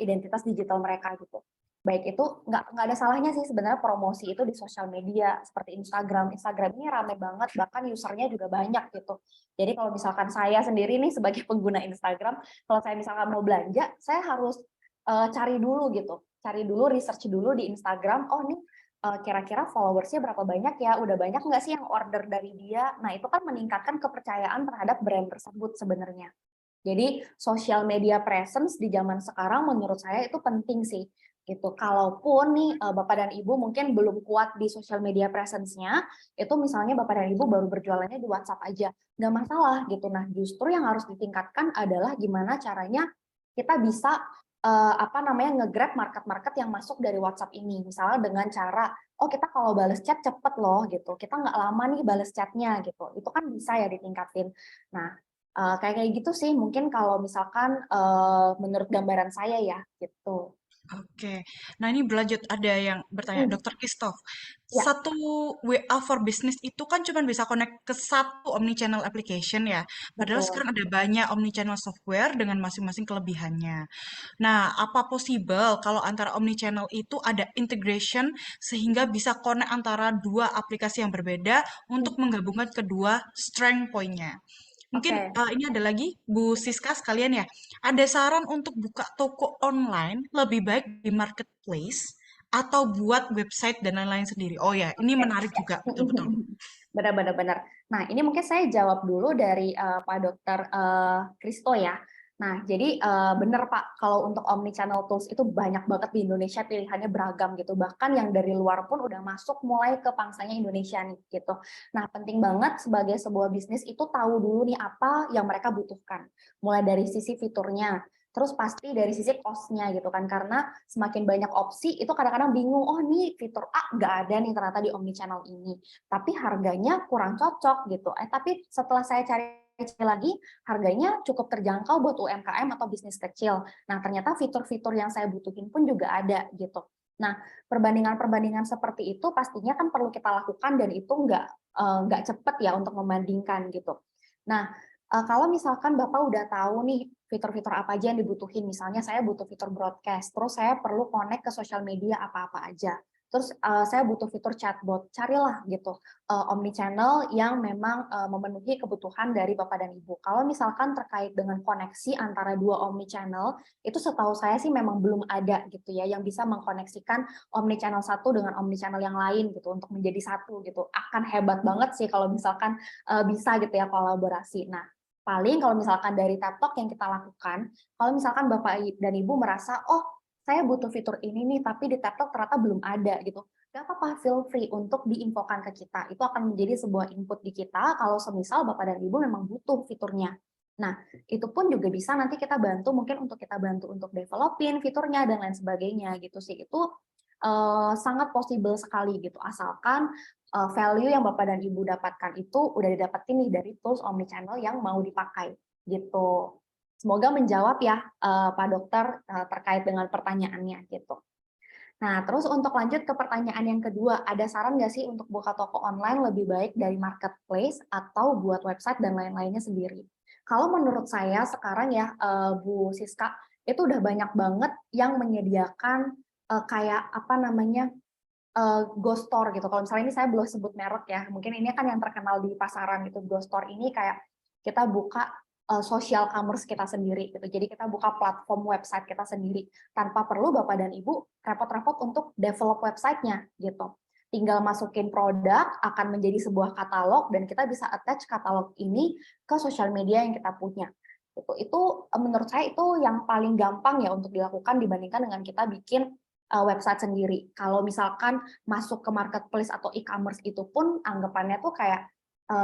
C: identitas digital mereka gitu. Baik itu nggak ada salahnya sih sebenarnya promosi itu di sosial media seperti Instagram. Instagram ini rame banget, bahkan usernya juga banyak gitu. Jadi kalau misalkan saya sendiri nih sebagai pengguna Instagram, kalau saya misalkan mau belanja, saya harus cari dulu gitu, cari dulu, research dulu di Instagram, oh nih kira-kira followersnya berapa banyak ya, udah banyak nggak sih yang order dari dia. Nah itu kan meningkatkan kepercayaan terhadap brand tersebut sebenarnya. Jadi social media presence di zaman sekarang menurut saya itu penting sih gitu. Kalaupun nih Bapak dan Ibu mungkin belum kuat di social media presence-nya, itu misalnya Bapak dan Ibu baru berjualannya di WhatsApp aja, nggak masalah gitu. Nah, justru yang harus ditingkatkan adalah gimana caranya kita bisa nge-grab market-market yang masuk dari WhatsApp ini. Misalnya dengan cara, oh kita kalau balas chat cepet loh gitu, kita nggak lama nih balas chatnya gitu. Itu kan bisa ya ditingkatin. Nah, kayak gitu sih mungkin kalau misalkan menurut gambaran saya ya gitu.
A: Oke, nah ini berlanjut ada yang bertanya, Dokter Christoph,
C: Ya,
A: satu WA for Business itu kan cuma bisa connect ke satu omnichannel application ya, padahal
C: betul.
A: sekarang ada banyak omnichannel software dengan masing-masing kelebihannya. Nah, apa possible kalau antara omnichannel itu ada integration sehingga bisa connect antara dua aplikasi yang berbeda untuk menggabungkan kedua strength point-nya? Mungkin
C: Oke.
A: ini ada lagi, Bu Siska sekalian ya. Ada saran untuk buka toko online lebih baik di marketplace atau buat website dan lain-lain sendiri. Oh ya, ini menarik juga, betul-betul.
C: Benar-benar benar. Nah, ini mungkin saya jawab dulu dari Pak Dokter Kristo ya. Nah, jadi benar Pak, kalau untuk omnichannel tools itu banyak banget di Indonesia, pilihannya beragam gitu. Bahkan yang dari luar pun udah masuk mulai ke pangsanya Indonesia nih gitu. Nah, penting banget sebagai sebuah bisnis itu tahu dulu nih apa yang mereka butuhkan. Mulai dari sisi fiturnya, terus pasti dari sisi cost-nya gitu kan. Karena semakin banyak opsi, itu kadang-kadang bingung, oh nih fitur A nggak ada nih ternyata di omnichannel ini tapi harganya kurang cocok gitu. Tapi setelah saya cari lagi, harganya cukup terjangkau buat UMKM atau bisnis kecil. Nah, ternyata fitur-fitur yang saya butuhin pun juga ada gitu. Nah, perbandingan-perbandingan seperti itu pastinya kan perlu kita lakukan dan itu nggak cepet ya untuk membandingkan gitu. Nah, kalau misalkan Bapak udah tahu nih fitur-fitur apa aja yang dibutuhin, misalnya saya butuh fitur broadcast, terus saya perlu connect ke sosial media apa-apa aja. terus saya butuh fitur chatbot, carilah gitu omnichannel yang memang memenuhi kebutuhan dari Bapak dan Ibu. Kalau misalkan terkait dengan koneksi antara dua omnichannel, itu setahu saya sih memang belum ada gitu ya, yang bisa mengkoneksikan omnichannel satu dengan omnichannel yang lain gitu untuk menjadi satu gitu. Akan hebat banget sih kalau misalkan bisa gitu ya kolaborasi. Nah, paling kalau misalkan dari TikTok yang kita lakukan, kalau misalkan Bapak dan Ibu merasa, oh saya butuh fitur ini nih, tapi di TikTok ternyata belum ada gitu. Gak apa-apa, feel free untuk diinfokan ke kita. Itu akan menjadi sebuah input di kita kalau semisal Bapak dan Ibu memang butuh fiturnya. Nah, itu pun juga bisa nanti kita bantu, mungkin untuk kita bantu untuk developin fiturnya dan lain sebagainya gitu sih. Itu sangat possible sekali gitu, asalkan value yang Bapak dan Ibu dapatkan itu udah didapetin nih dari tools omnichannel yang mau dipakai gitu. Semoga menjawab ya Pak Dokter terkait dengan pertanyaannya gitu. Nah, terus untuk lanjut ke pertanyaan yang kedua, ada saran nggak sih untuk buka toko online lebih baik dari marketplace atau buat website dan lain-lainnya sendiri? Kalau menurut saya sekarang ya Bu Siska, itu udah banyak banget yang menyediakan kayak apa namanya ghost store gitu. Kalau misalnya ini saya belum sebut merek ya, mungkin ini kan yang terkenal di pasaran gitu. Ghost store ini kayak kita buka social commerce kita sendiri gitu. Jadi kita buka platform website kita sendiri tanpa perlu Bapak dan Ibu repot-repot untuk develop websitenya gitu. Tinggal masukin produk akan menjadi sebuah katalog dan kita bisa attach katalog ini ke sosial media yang kita punya. Itu menurut saya itu yang paling gampang ya untuk dilakukan dibandingkan dengan kita bikin website sendiri. Kalau misalkan masuk ke marketplace atau e-commerce itu pun anggapannya tuh kayak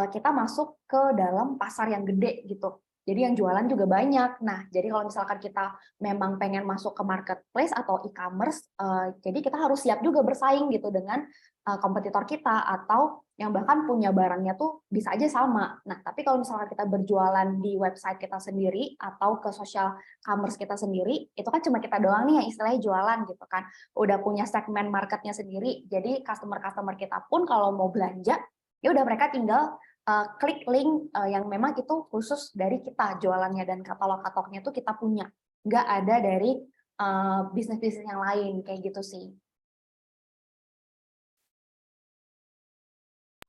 C: kita masuk ke dalam pasar yang gede gitu. Jadi yang jualan juga banyak. Nah, jadi kalau misalkan kita memang pengen masuk ke marketplace atau e-commerce, jadi kita harus siap juga bersaing gitu dengan kompetitor kita atau yang bahkan punya barangnya tuh bisa aja sama. Nah, tapi kalau misalkan kita berjualan di website kita sendiri atau ke social commerce kita sendiri, itu kan cuma kita doang nih yang istilahnya jualan gitu kan. Udah punya segmen marketnya sendiri. Jadi customer-customer kita pun kalau mau belanja, ya udah mereka tinggal klik link yang memang itu khusus dari kita jualannya dan katalog-katalognya itu kita punya. Nggak ada dari bisnis-bisnis yang lain, kayak gitu sih.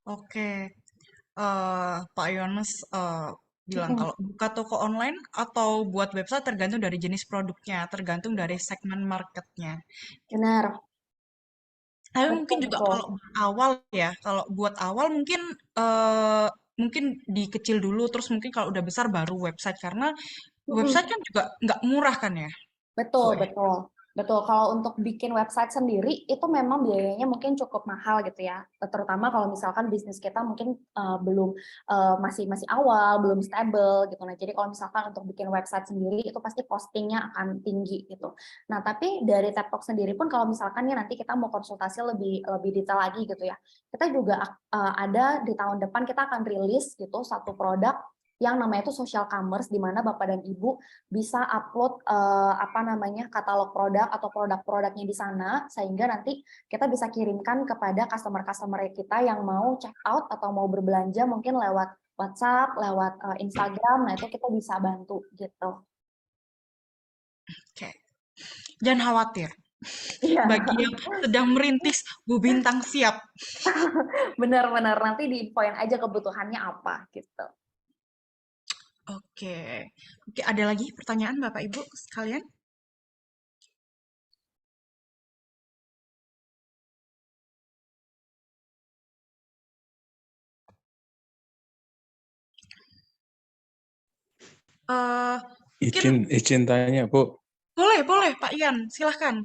A: Oke, Pak Yones bilang
C: Mm-mm.
A: kalau buka toko online atau buat website tergantung dari jenis produknya, tergantung dari segmen marketnya.
C: Benar,
A: Tapi mungkin
C: betul,
A: juga
C: betul.
A: kalau buat awal ya, kalau buat awal mungkin eh, mungkin dikecil dulu, terus mungkin kalau udah besar baru website karena website
C: Mm-mm.
A: kan juga nggak murah kan ya.
C: Betul,
A: Oh,
C: betul. Betul, kalau untuk bikin website sendiri itu memang biayanya mungkin cukup mahal gitu ya. Terutama kalau misalkan bisnis kita mungkin belum masih masih awal, belum stable gitu. Nah, jadi kalau misalkan untuk bikin website sendiri itu pasti costingnya akan tinggi gitu. Nah, tapi dari TikTok sendiri pun kalau misalkan ya nanti kita mau konsultasi lebih lebih detail lagi gitu ya. Kita juga ada di tahun depan kita akan rilis gitu satu produk yang namanya itu social commerce di mana Bapak dan Ibu bisa upload apa namanya katalog produk atau produk-produknya di sana sehingga nanti kita bisa kirimkan kepada customer-customer kita yang mau check out atau mau berbelanja mungkin lewat WhatsApp, lewat Instagram. Nah, itu kita bisa bantu gitu.
A: oke. Jangan khawatir.
C: Iya,
A: Bagi yang sedang merintis, Bu Bintang siap.
C: benar-benar nanti diinfoin aja kebutuhannya apa gitu.
A: Oke. Oke, ada lagi pertanyaan Bapak Ibu sekalian? Eh, mungkin
B: Izin tanya, Bu.
A: boleh, boleh, Pak Ian, silahkan.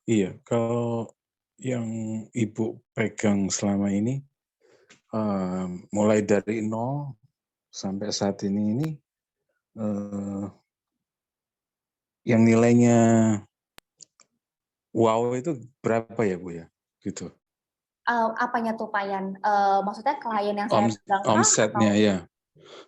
B: Iya, kalau yang Ibu pegang selama ini, mulai dari nol sampai saat ini yang nilainya wow itu berapa ya, Bu ya? Gitu.
C: Apanya tuh Pak Yan? Maksudnya klien yang saya
B: Om,
C: pegang kah atau
B: omsetnya ya.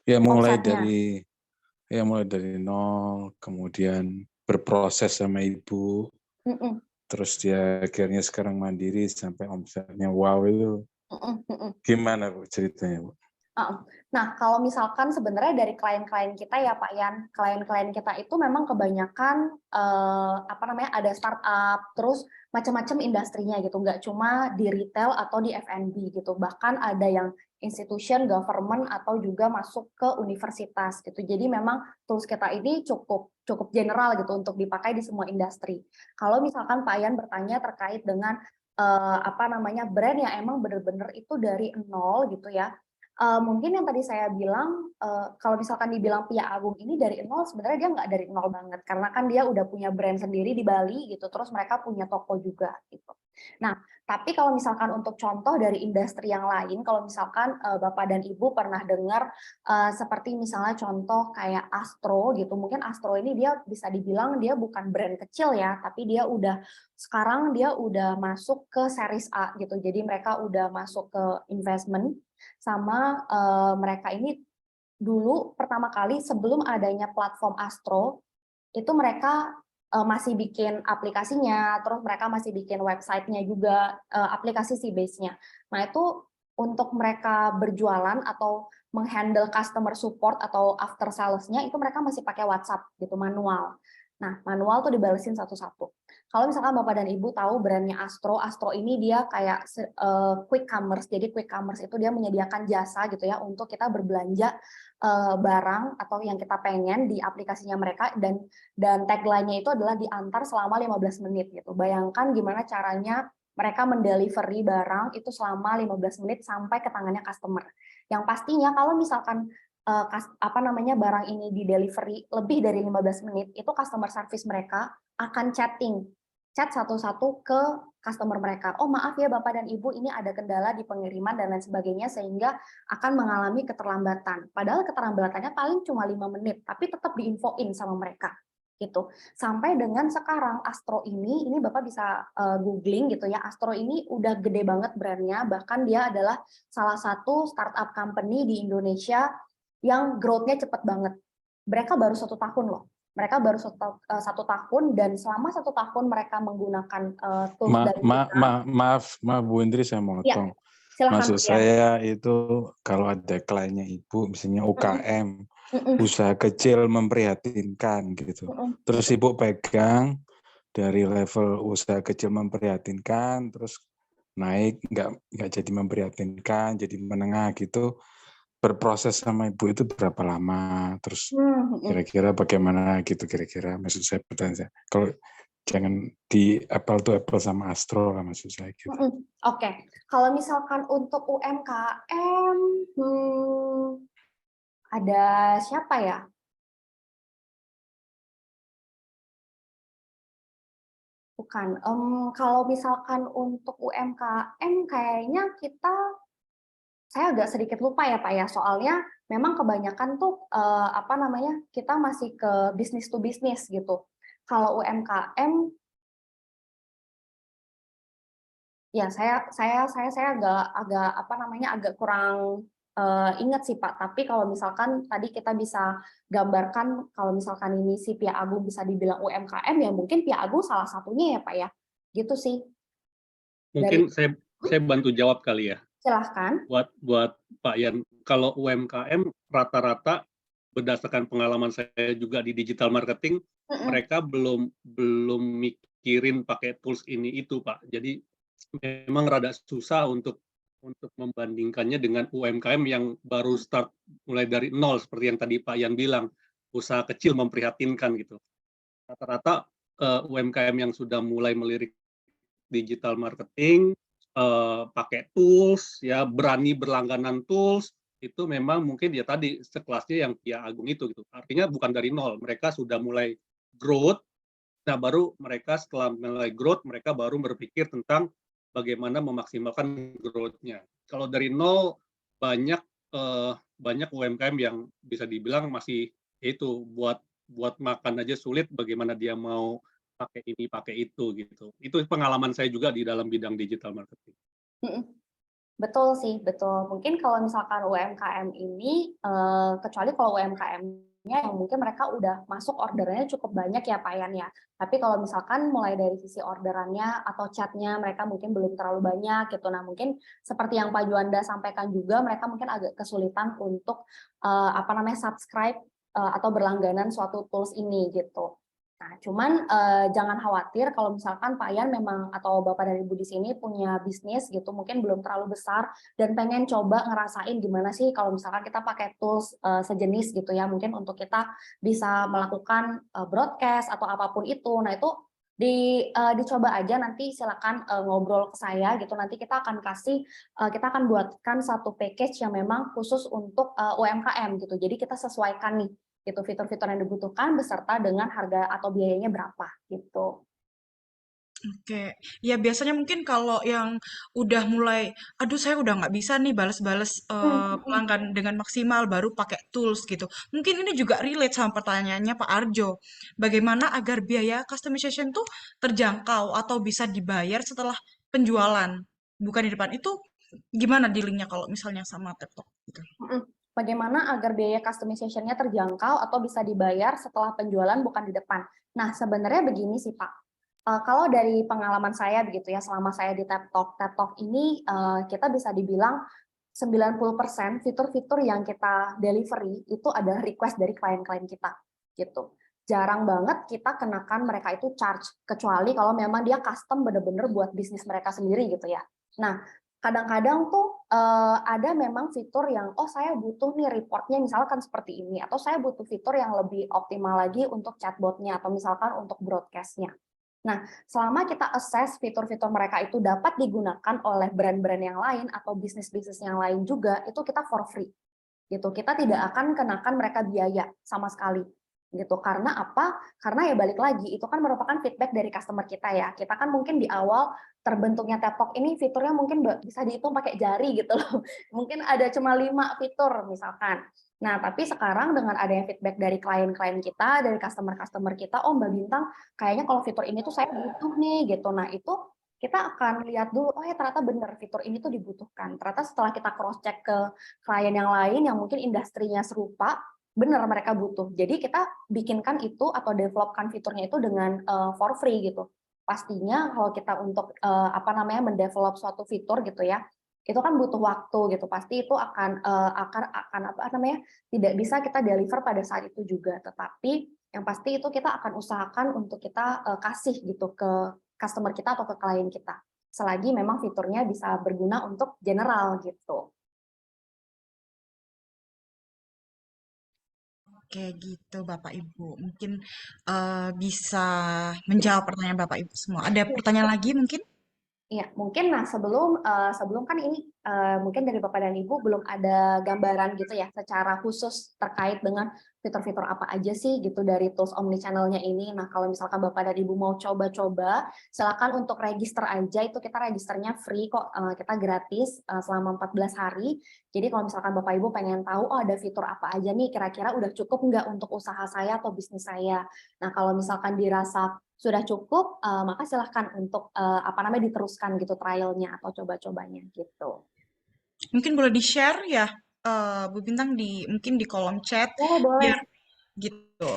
B: Ya
C: omsetnya?
B: mulai dari nol, kemudian berproses sama Ibu,
C: Mm-mm,
B: terus dia akhirnya sekarang mandiri sampai omsetnya wow itu
C: mm-mm, mm-mm.
B: gimana, Bu, ceritanya, Bu?
C: Heeh. Nah, kalau misalkan sebenarnya dari klien-klien kita ya Pak Yan, klien-klien kita itu memang kebanyakan apa namanya, ada startup, terus macam-macam industrinya gitu, nggak cuma di retail atau di F&B gitu, bahkan ada yang institution, government atau juga masuk ke universitas gitu. Jadi memang tools kita ini cukup general gitu untuk dipakai di semua industri. Kalau misalkan Pak Yan bertanya terkait dengan apa namanya, brand yang emang benar-benar itu dari nol gitu ya. Mungkin yang tadi saya bilang, kalau misalkan dibilang Pia Agung ini dari nol, sebenarnya dia nggak dari nol banget, karena kan dia udah punya brand sendiri di Bali gitu, terus mereka punya toko juga gitu. Nah, tapi kalau misalkan untuk contoh dari industri yang lain, kalau misalkan Bapak dan Ibu pernah dengar seperti misalnya contoh kayak Astro gitu, mungkin Astro ini dia bisa dibilang dia bukan brand kecil ya, tapi dia sekarang dia udah masuk ke series A gitu, jadi mereka udah masuk ke investment sama mereka ini dulu pertama kali sebelum adanya platform Astro, itu mereka masih bikin aplikasinya, terus mereka masih bikin websitenya juga, aplikasi sih base-nya. Nah itu untuk mereka berjualan atau menghandle customer support atau after sales-nya itu mereka masih pakai WhatsApp gitu, manual. Nah, manual tuh dibalesin satu-satu. Kalau misalkan Bapak dan Ibu tahu brandnya Astro, Astro ini dia kayak quick commerce. Jadi quick commerce itu dia menyediakan jasa gitu ya untuk kita berbelanja barang atau yang kita pengen di aplikasinya mereka, dan tagline-nya itu adalah diantar selama 15 menit gitu. Bayangkan gimana caranya mereka mendelivery barang itu selama 15 menit sampai ke tangannya customer. Yang pastinya kalau misalkan apa namanya, barang ini di delivery lebih dari 15 menit, itu customer service mereka akan chat satu-satu ke customer mereka. Oh maaf ya Bapak dan Ibu, ini ada kendala di pengiriman dan lain sebagainya, sehingga akan mengalami keterlambatan. Padahal keterlambatannya paling cuma 5 menit, tapi tetap diinfoin sama mereka gitu. Sampai dengan sekarang Astro ini Bapak bisa googling gitu ya, Astro ini udah gede banget brandnya, bahkan dia adalah salah satu startup company di Indonesia yang growth-nya cepat banget. Mereka baru 1 tahun loh. Mereka baru satu tahun, dan selama 1 tahun mereka menggunakan tools dari kita.
B: Maaf Bu Indri, saya
C: Ya,
B: motong.
C: silahkan
B: Maksud
C: Pak Yan.
B: saya itu kalau ada kliennya Ibu, misalnya UKM, usaha kecil memprihatinkan gitu. Terus Ibu pegang dari level usaha kecil memprihatinkan, terus naik nggak jadi memprihatinkan, jadi menengah gitu. Berproses sama Ibu itu berapa lama? Terus kira-kira bagaimana gitu kira-kira? Maksud saya bertanya. Kalau jangan di apple to apple sama Astro lah maksud saya gitu.
C: Oke, kalau misalkan untuk UMKM, ada siapa ya? Bukan. Kalau misalkan untuk UMKM, kayaknya saya agak sedikit lupa ya Pak ya, soalnya memang kebanyakan tuh apa namanya, kita masih ke bisnis to bisnis gitu. Kalau UMKM, ya saya agak apa namanya, agak kurang ingat sih Pak. Tapi kalau misalkan tadi kita bisa gambarkan, kalau misalkan ini si Pia Agung bisa dibilang UMKM, ya mungkin Pia Agung salah satunya ya Pak ya, gitu sih.
D: Mungkin saya bantu jawab kali ya.
C: Silahkan.
D: Buat Pak Yan, kalau UMKM rata-rata berdasarkan pengalaman saya juga di digital marketing, mereka belum mikirin pakai tools ini itu Pak. Jadi memang rada susah untuk membandingkannya dengan UMKM yang baru start mulai dari nol, seperti yang tadi Pak Yan bilang, usaha kecil memprihatinkan gitu. Rata-rata UMKM yang sudah mulai melirik digital marketing, pakai tools, ya berani berlangganan tools, itu memang mungkin ya tadi sekelasnya yang Pia Agung itu gitu. Artinya bukan dari nol, mereka sudah mulai growth. Nah baru mereka setelah mulai growth, mereka baru berpikir tentang bagaimana memaksimalkan growth-nya. Kalau dari nol banyak UMKM yang bisa dibilang masih itu buat makan aja sulit, bagaimana dia mau pakai ini pakai itu gitu. Itu pengalaman saya juga di dalam bidang digital marketing.
C: Betul sih, betul. Mungkin kalau misalkan UMKM ini, kecuali kalau UMKM-nya yang mungkin mereka udah masuk orderannya cukup banyak ya Pak Yan ya. Tapi kalau misalkan mulai dari sisi orderannya atau chatnya mereka mungkin belum terlalu banyak gitu. Nah mungkin seperti yang Pak Juanda sampaikan juga, mereka mungkin agak kesulitan untuk subscribe atau berlangganan suatu tools ini gitu. Nah, cuman jangan khawatir kalau misalkan Pak Yan memang atau Bapak dan Ibu di sini punya bisnis gitu, mungkin belum terlalu besar dan pengen coba ngerasain gimana sih kalau misalkan kita pakai tools sejenis gitu ya, mungkin untuk kita bisa melakukan broadcast atau apapun itu. Nah, itu dicoba aja, nanti silakan ngobrol ke saya gitu, nanti kita akan kita akan buatkan satu package yang memang khusus untuk UMKM gitu. Jadi kita sesuaikan nih gitu fitur-fitur yang dibutuhkan beserta dengan harga atau biayanya berapa gitu.
A: Oke, ya biasanya mungkin kalau yang udah mulai, aduh saya udah nggak bisa nih bales-bales pelanggan dengan maksimal baru pakai tools gitu. Mungkin ini juga relate sama pertanyaannya Pak Arjo. Bagaimana agar biaya customization tuh terjangkau atau bisa dibayar setelah penjualan, bukan di depan. Itu gimana dealingnya kalau misalnya sama TikTok gitu?
C: Bagaimana agar biaya customization-nya terjangkau atau bisa dibayar setelah penjualan bukan di depan. Nah, sebenarnya begini sih Pak. Kalau dari pengalaman saya begitu ya, selama saya di TapTalk ini kita bisa dibilang 90% fitur-fitur yang kita delivery itu adalah request dari klien-klien kita gitu. Jarang banget kita kenakan mereka itu charge, kecuali kalau memang dia custom bener-bener buat bisnis mereka sendiri gitu ya. Nah, kadang-kadang tuh ada memang fitur yang, oh saya butuh nih reportnya misalkan seperti ini, atau saya butuh fitur yang lebih optimal lagi untuk chatbotnya, atau misalkan untuk broadcast-nya. Nah, selama kita assess fitur-fitur mereka itu dapat digunakan oleh brand-brand yang lain atau bisnis-bisnis yang lain juga, itu kita for free. Gitu. Kita tidak akan kenakan mereka biaya sama sekali. Gitu. Karena apa? Karena ya balik lagi, itu kan merupakan feedback dari customer kita ya. Kita kan mungkin di awal terbentuknya TikTok ini fiturnya mungkin bisa dihitung pakai jari gitu loh. Mungkin ada cuma 5 fitur misalkan. Nah, tapi sekarang dengan adanya feedback dari klien-klien kita, dari customer-customer kita, oh Mbak Bintang, kayaknya kalau fitur ini tuh saya butuh nih gitu. Nah, itu kita akan lihat dulu, oh ya ternyata benar fitur ini tuh dibutuhkan. Ternyata setelah kita cross check ke klien yang lain yang mungkin industrinya serupa, benar mereka butuh. Jadi kita bikinkan itu atau developkan fiturnya itu dengan for free gitu. Pastinya kalau kita untuk mendevelop suatu fitur gitu ya, itu kan butuh waktu gitu. Pasti itu tidak bisa kita deliver pada saat itu juga. Tetapi yang pasti itu kita akan usahakan untuk kita kasih gitu ke customer kita atau ke klien kita. Selagi memang fiturnya bisa berguna untuk general gitu.
A: Oke, gitu Bapak Ibu. Mungkin bisa menjawab pertanyaan Bapak Ibu semua. Ada pertanyaan lagi mungkin?
C: Iya, mungkin sebelum kan ini mungkin dari Bapak dan Ibu belum ada gambaran gitu ya secara khusus terkait dengan fitur-fitur apa aja sih gitu dari tools omnichannel-nya ini. Nah, kalau misalkan Bapak dan Ibu mau coba-coba, silakan untuk register aja, itu kita registernya free kok, kita gratis selama 14 hari. Jadi kalau misalkan Bapak Ibu pengen tahu, oh ada fitur apa aja nih, kira-kira udah cukup nggak untuk usaha saya atau bisnis saya. Nah, kalau misalkan dirasa sudah cukup, maka silahkan untuk diteruskan gitu trialnya atau coba-cobanya gitu.
A: Mungkin boleh di-share ya, Bu Bintang mungkin di kolom chat
C: Oh boleh.
A: biar gitu.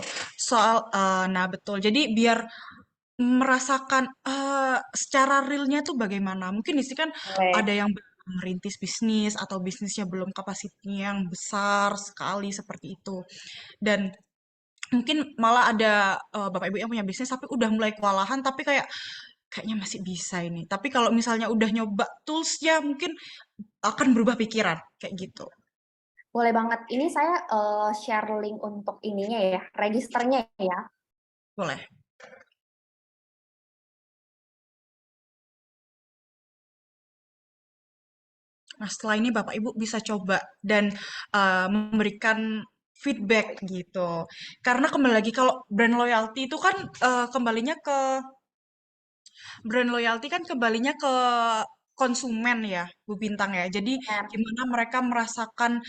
A: Nah betul. Jadi biar merasakan secara realnya tuh bagaimana. Mungkin di sini kan
C: Boleh.
A: ada yang merintis bisnis atau bisnisnya belum kapasitinya yang besar sekali seperti itu. Dan mungkin malah ada Bapak Ibu yang punya bisnis tapi udah mulai kewalahan tapi kayaknya masih bisa ini. Tapi kalau misalnya udah nyoba tools-nya mungkin akan berubah pikiran kayak gitu.
C: Boleh banget. Ini saya share link untuk ininya ya, registernya ya.
A: Boleh. Nah, setelah ini Bapak Ibu bisa coba dan memberikan feedback gitu. Karena kembali lagi kalau brand loyalty itu kan brand loyalty kan kembalinya ke konsumen ya, Bu Bintang ya. Jadi gimana mereka merasakan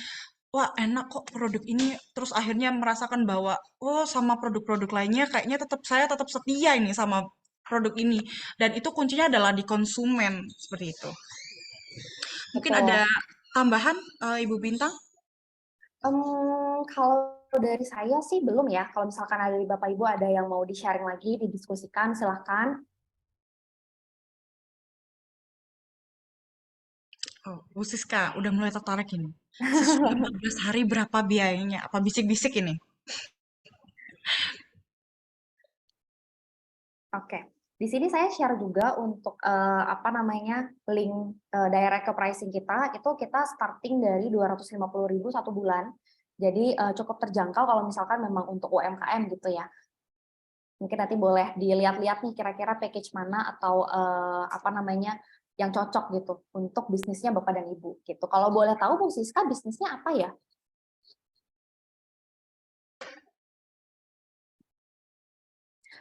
A: wah enak kok produk ini, terus akhirnya merasakan bahwa oh sama produk-produk lainnya kayaknya saya tetap setia ini sama produk ini. Dan itu kuncinya adalah di konsumen seperti itu. Mungkin ada
C: betul.
A: tambahan, Ibu Bintang?
C: Kalau dari saya sih belum ya. Kalau misalkan ada dari Bapak Ibu ada yang mau di-sharing lagi, didiskusikan, silahkan.
A: Oh, Bu Siska udah mulai tertarik ini. Sesudah 14 hari berapa biayanya? Apa bisik-bisik ini?
C: Oke, di sini saya share juga untuk apa namanya link direct ke pricing kita itu kita starting dari 250.000 satu bulan. Jadi cukup terjangkau kalau misalkan memang untuk UMKM gitu ya. Mungkin nanti boleh dilihat-lihat nih kira-kira package mana atau apa namanya yang cocok gitu untuk bisnisnya Bapak dan Ibu gitu. Kalau boleh tahu Bu Siska bisnisnya apa ya?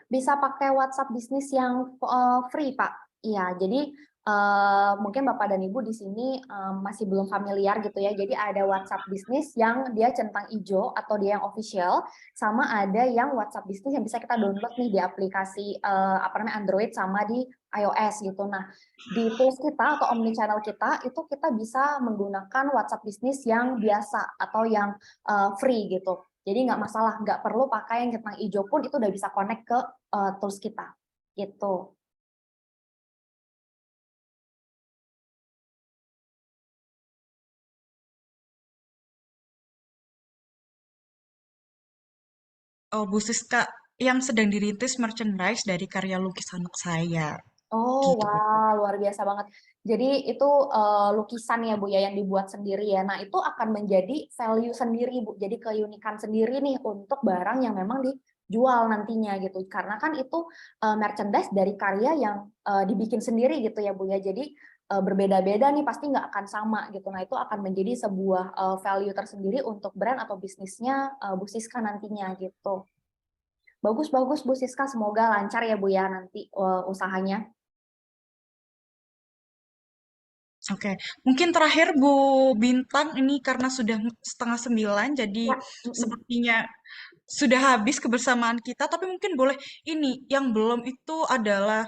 C: Bisa pakai WhatsApp bisnis yang free, Pak. Iya, jadi mungkin Bapak dan Ibu di sini masih belum familiar gitu ya. Jadi ada WhatsApp bisnis yang dia centang hijau atau dia yang official, sama ada yang WhatsApp bisnis yang bisa kita download nih di aplikasi apa namanya Android sama di iOS gitu. Nah, di tools kita atau omnichannel kita itu kita bisa menggunakan WhatsApp bisnis yang biasa atau yang free gitu. Jadi nggak masalah, nggak perlu pakai yang centang hijau pun itu udah bisa connect ke tools kita, gitu.
A: Oh, Bu Siska yang sedang dirintis merchandise dari karya lukis anak saya.
C: Oh,
A: Gitu.
C: wah, luar biasa banget. Jadi itu lukisan ya Bu ya yang dibuat sendiri ya. Nah, itu akan menjadi value sendiri Bu. Jadi keunikan sendiri nih untuk barang yang memang dijual nantinya gitu. Karena kan itu merchandise dari karya yang dibikin sendiri gitu ya Bu ya. Jadi berbeda-beda nih pasti nggak akan sama gitu. Nah, itu akan menjadi sebuah value tersendiri untuk brand atau bisnisnya Bu Siska nantinya gitu. Bagus-bagus Bu Siska, semoga lancar ya Bu ya nanti usahanya.
A: Oke, mungkin terakhir Bu Bintang ini karena sudah setengah 9, jadi
C: Ya,
A: sepertinya sudah habis kebersamaan kita. Tapi mungkin boleh ini yang belum itu adalah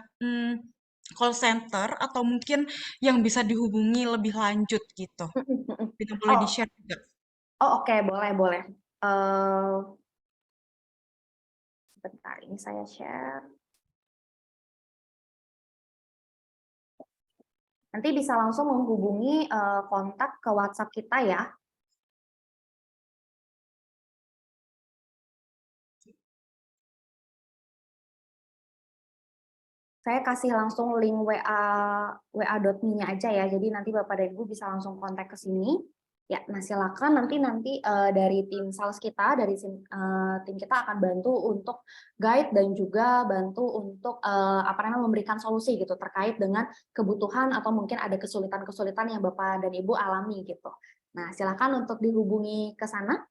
A: call center atau mungkin yang bisa dihubungi lebih lanjut gitu. Itu boleh
C: Oh,
A: di-share juga.
C: oh oke, boleh, boleh. Eh, Bentar, ini saya share. Nanti bisa langsung menghubungi kontak ke WhatsApp kita ya. Saya kasih langsung link wa.me-nya aja ya. Jadi nanti Bapak dan Ibu bisa langsung kontak ke sini. Ya, nah silakan nanti dari tim sales kita, dari tim kita akan bantu untuk guide dan juga bantu untuk apa namanya memberikan solusi gitu terkait dengan kebutuhan atau mungkin ada kesulitan-kesulitan yang Bapak dan Ibu alami gitu. Nah, silakan untuk dihubungi ke sana.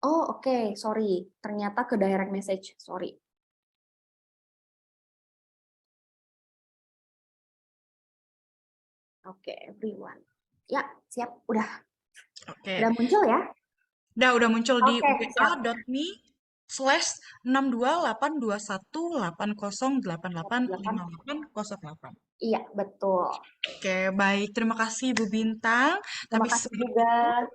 C: Oh, oke, sorry. Ternyata ke direct message, sorry. Oke, everyone. Ya, siap.
A: Oke,
C: Udah muncul ya?
A: udah muncul di
C: Oke, siap. Delapan.
A: wa.me/62828180885808.
C: Iya, betul.
A: Oke, baik. Terima kasih Bu Bintang.
C: Terima
A: Tapi
C: kasih juga.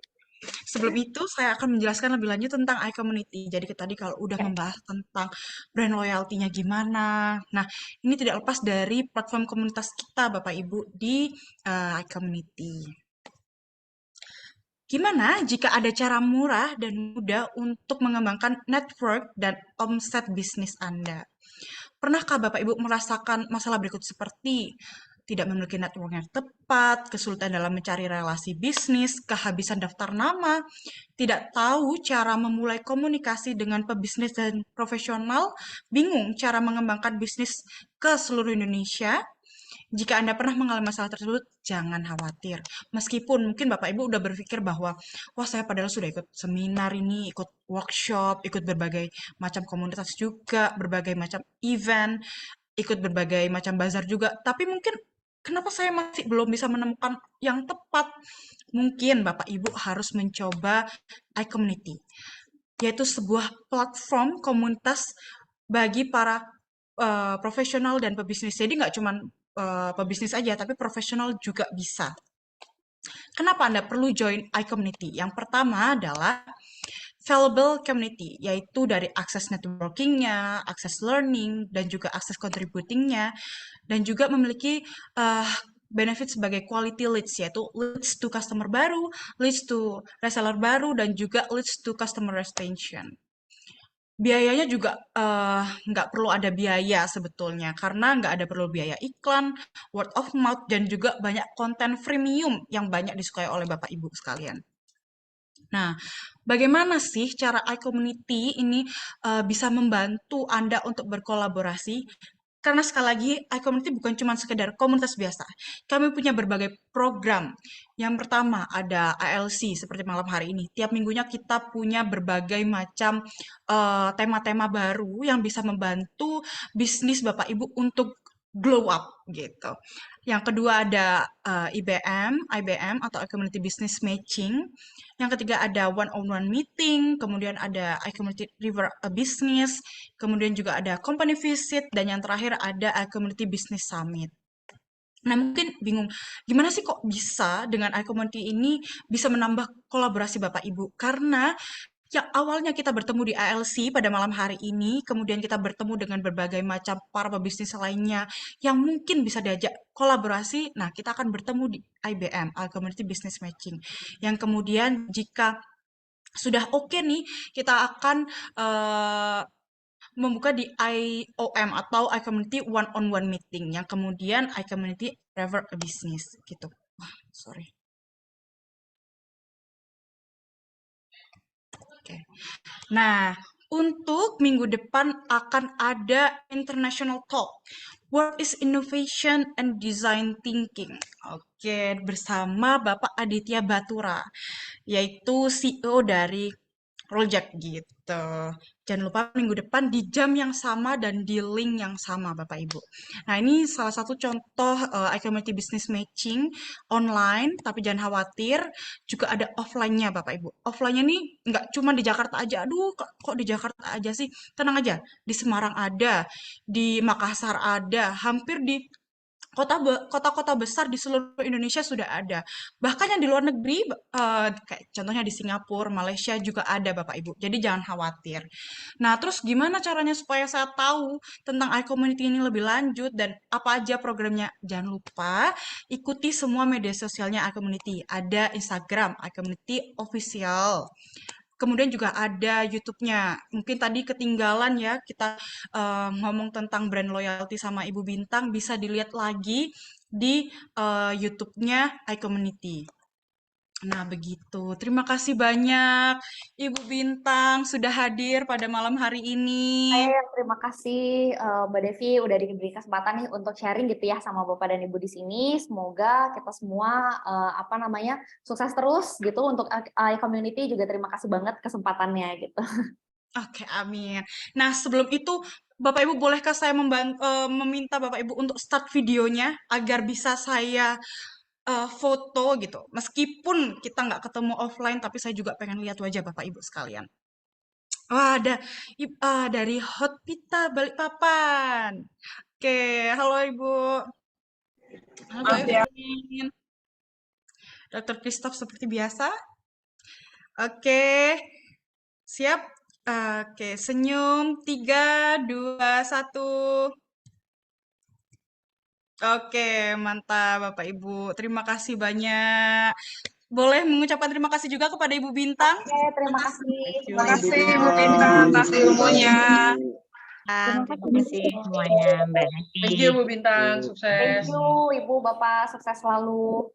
A: sebelum itu saya akan menjelaskan lebih lanjut tentang iCommunity. Jadi tadi kalau udah
C: Ya.
A: membahas tentang brand loyalty-nya gimana. Nah, ini tidak lepas dari platform komunitas kita Bapak Ibu di iCommunity. Gimana jika ada cara murah dan mudah untuk mengembangkan network dan omset bisnis Anda? Pernahkah Bapak Ibu merasakan masalah berikut seperti tidak memiliki network yang tepat, kesulitan dalam mencari relasi bisnis, kehabisan daftar nama, tidak tahu cara memulai komunikasi dengan pebisnis dan profesional, bingung cara mengembangkan bisnis ke seluruh Indonesia? Jika Anda pernah mengalami masalah tersebut, jangan khawatir. Meskipun mungkin Bapak Ibu udah berpikir bahwa, wah saya padahal sudah ikut seminar ini, ikut workshop, ikut berbagai macam komunitas juga, berbagai macam event, ikut berbagai macam bazar juga. Tapi mungkin kenapa saya masih belum bisa menemukan yang tepat? Mungkin Bapak Ibu harus mencoba iCommunity, yaitu sebuah platform komunitas bagi para profesional dan pebisnis. Jadi nggak cuma pebisnis aja, tapi profesional juga bisa. Kenapa Anda perlu join iCommunity? Yang pertama adalah valuable community, yaitu dari akses networking-nya, akses learning, dan juga akses contributing-nya, dan juga memiliki benefit sebagai quality leads, yaitu leads to customer baru, leads to reseller baru, dan juga leads to customer retention. Biayanya juga nggak perlu ada biaya sebetulnya, karena nggak ada perlu biaya iklan, word of mouth, dan juga banyak konten freemium yang banyak disukai oleh Bapak Ibu sekalian. Nah, bagaimana sih cara iCommunity ini bisa membantu Anda untuk berkolaborasi? Karena sekali lagi, iCommunity bukan cuma sekedar komunitas biasa. Kami punya berbagai program. Yang pertama ada ALC, seperti malam hari ini. Tiap minggunya kita punya berbagai macam tema-tema baru yang bisa membantu bisnis Bapak Ibu untuk glow up gitu. Yang kedua ada IBM atau iCommunity Business Matching. Yang ketiga ada one-on-one meeting, kemudian ada iCommunity River Business, kemudian juga ada company visit, dan yang terakhir ada iCommunity Business Summit. Nah, mungkin bingung, gimana sih kok bisa dengan iCommunity ini bisa menambah kolaborasi Bapak Ibu? Karena yang awalnya kita bertemu di ALC pada malam hari ini, kemudian kita bertemu dengan berbagai macam para pebisnis lainnya yang mungkin bisa diajak kolaborasi. Nah, kita akan bertemu di IBM, iCommunity Business Matching. Yang kemudian jika sudah oke nih, kita akan membuka di IOM atau iCommunity one-on-one meeting, yang kemudian iCommunity River Business gitu. Sorry. Oke. Nah, untuk minggu depan akan ada International Talk. What is Innovation and Design Thinking? Oke, bersama Bapak Aditya Batura, yaitu CEO dari Project gitu. Jangan lupa minggu depan di jam yang sama dan di link yang sama, Bapak Ibu. Nah, ini salah satu contoh iCommunity Business Matching online, tapi jangan khawatir, juga ada offline-nya, Bapak Ibu. Offline-nya nih nggak cuma di Jakarta aja. Aduh, kok di Jakarta aja sih? Tenang aja, di Semarang ada, di Makassar ada, hampir di kota-kota besar di seluruh Indonesia sudah ada. Bahkan yang di luar negeri, kayak contohnya di Singapura, Malaysia juga ada, Bapak Ibu. Jadi jangan khawatir. Nah, terus gimana caranya supaya saya tahu tentang iCommunity ini lebih lanjut dan apa aja programnya? Jangan lupa ikuti semua media sosialnya iCommunity. Ada Instagram, iCommunity Official. Kemudian juga ada YouTube-nya. Mungkin tadi ketinggalan ya, kita ngomong tentang brand loyalty sama Ibu Bintang, bisa dilihat lagi di YouTube-nya iCommunity. Nah, begitu. Terima kasih banyak Ibu Bintang sudah hadir pada malam hari ini.
C: Terima kasih Mbak Devi udah diberi kesempatan nih untuk sharing gitu ya sama Bapak dan Ibu di sini. Semoga kita semua sukses terus gitu untuk iCommunity, juga terima kasih banget kesempatannya gitu.
A: Oke, amin. Nah, sebelum itu Bapak Ibu bolehkah saya meminta Bapak Ibu untuk start videonya agar bisa saya foto gitu. Meskipun kita nggak ketemu offline, tapi saya juga pengen lihat wajah Bapak Ibu sekalian. Wah, ada dari Hotpita Balikpapan. Oke, halo Ibu. Halo Bu Evelyn. Dr. Christoph seperti biasa. Oke, siap. Oke, senyum. 3, 2, 1. Oke, mantap Bapak Ibu. Terima kasih banyak. Boleh mengucapkan terima kasih juga kepada Ibu Bintang.
C: Oke, terima kasih.
E: Terima kasih Ibu Bintang atas ilmunya.
F: Terima kasih semuanya Mbak Devi.
E: Thank you Bu Bintang, sukses.
C: Thank you Ibu Bapak, sukses selalu.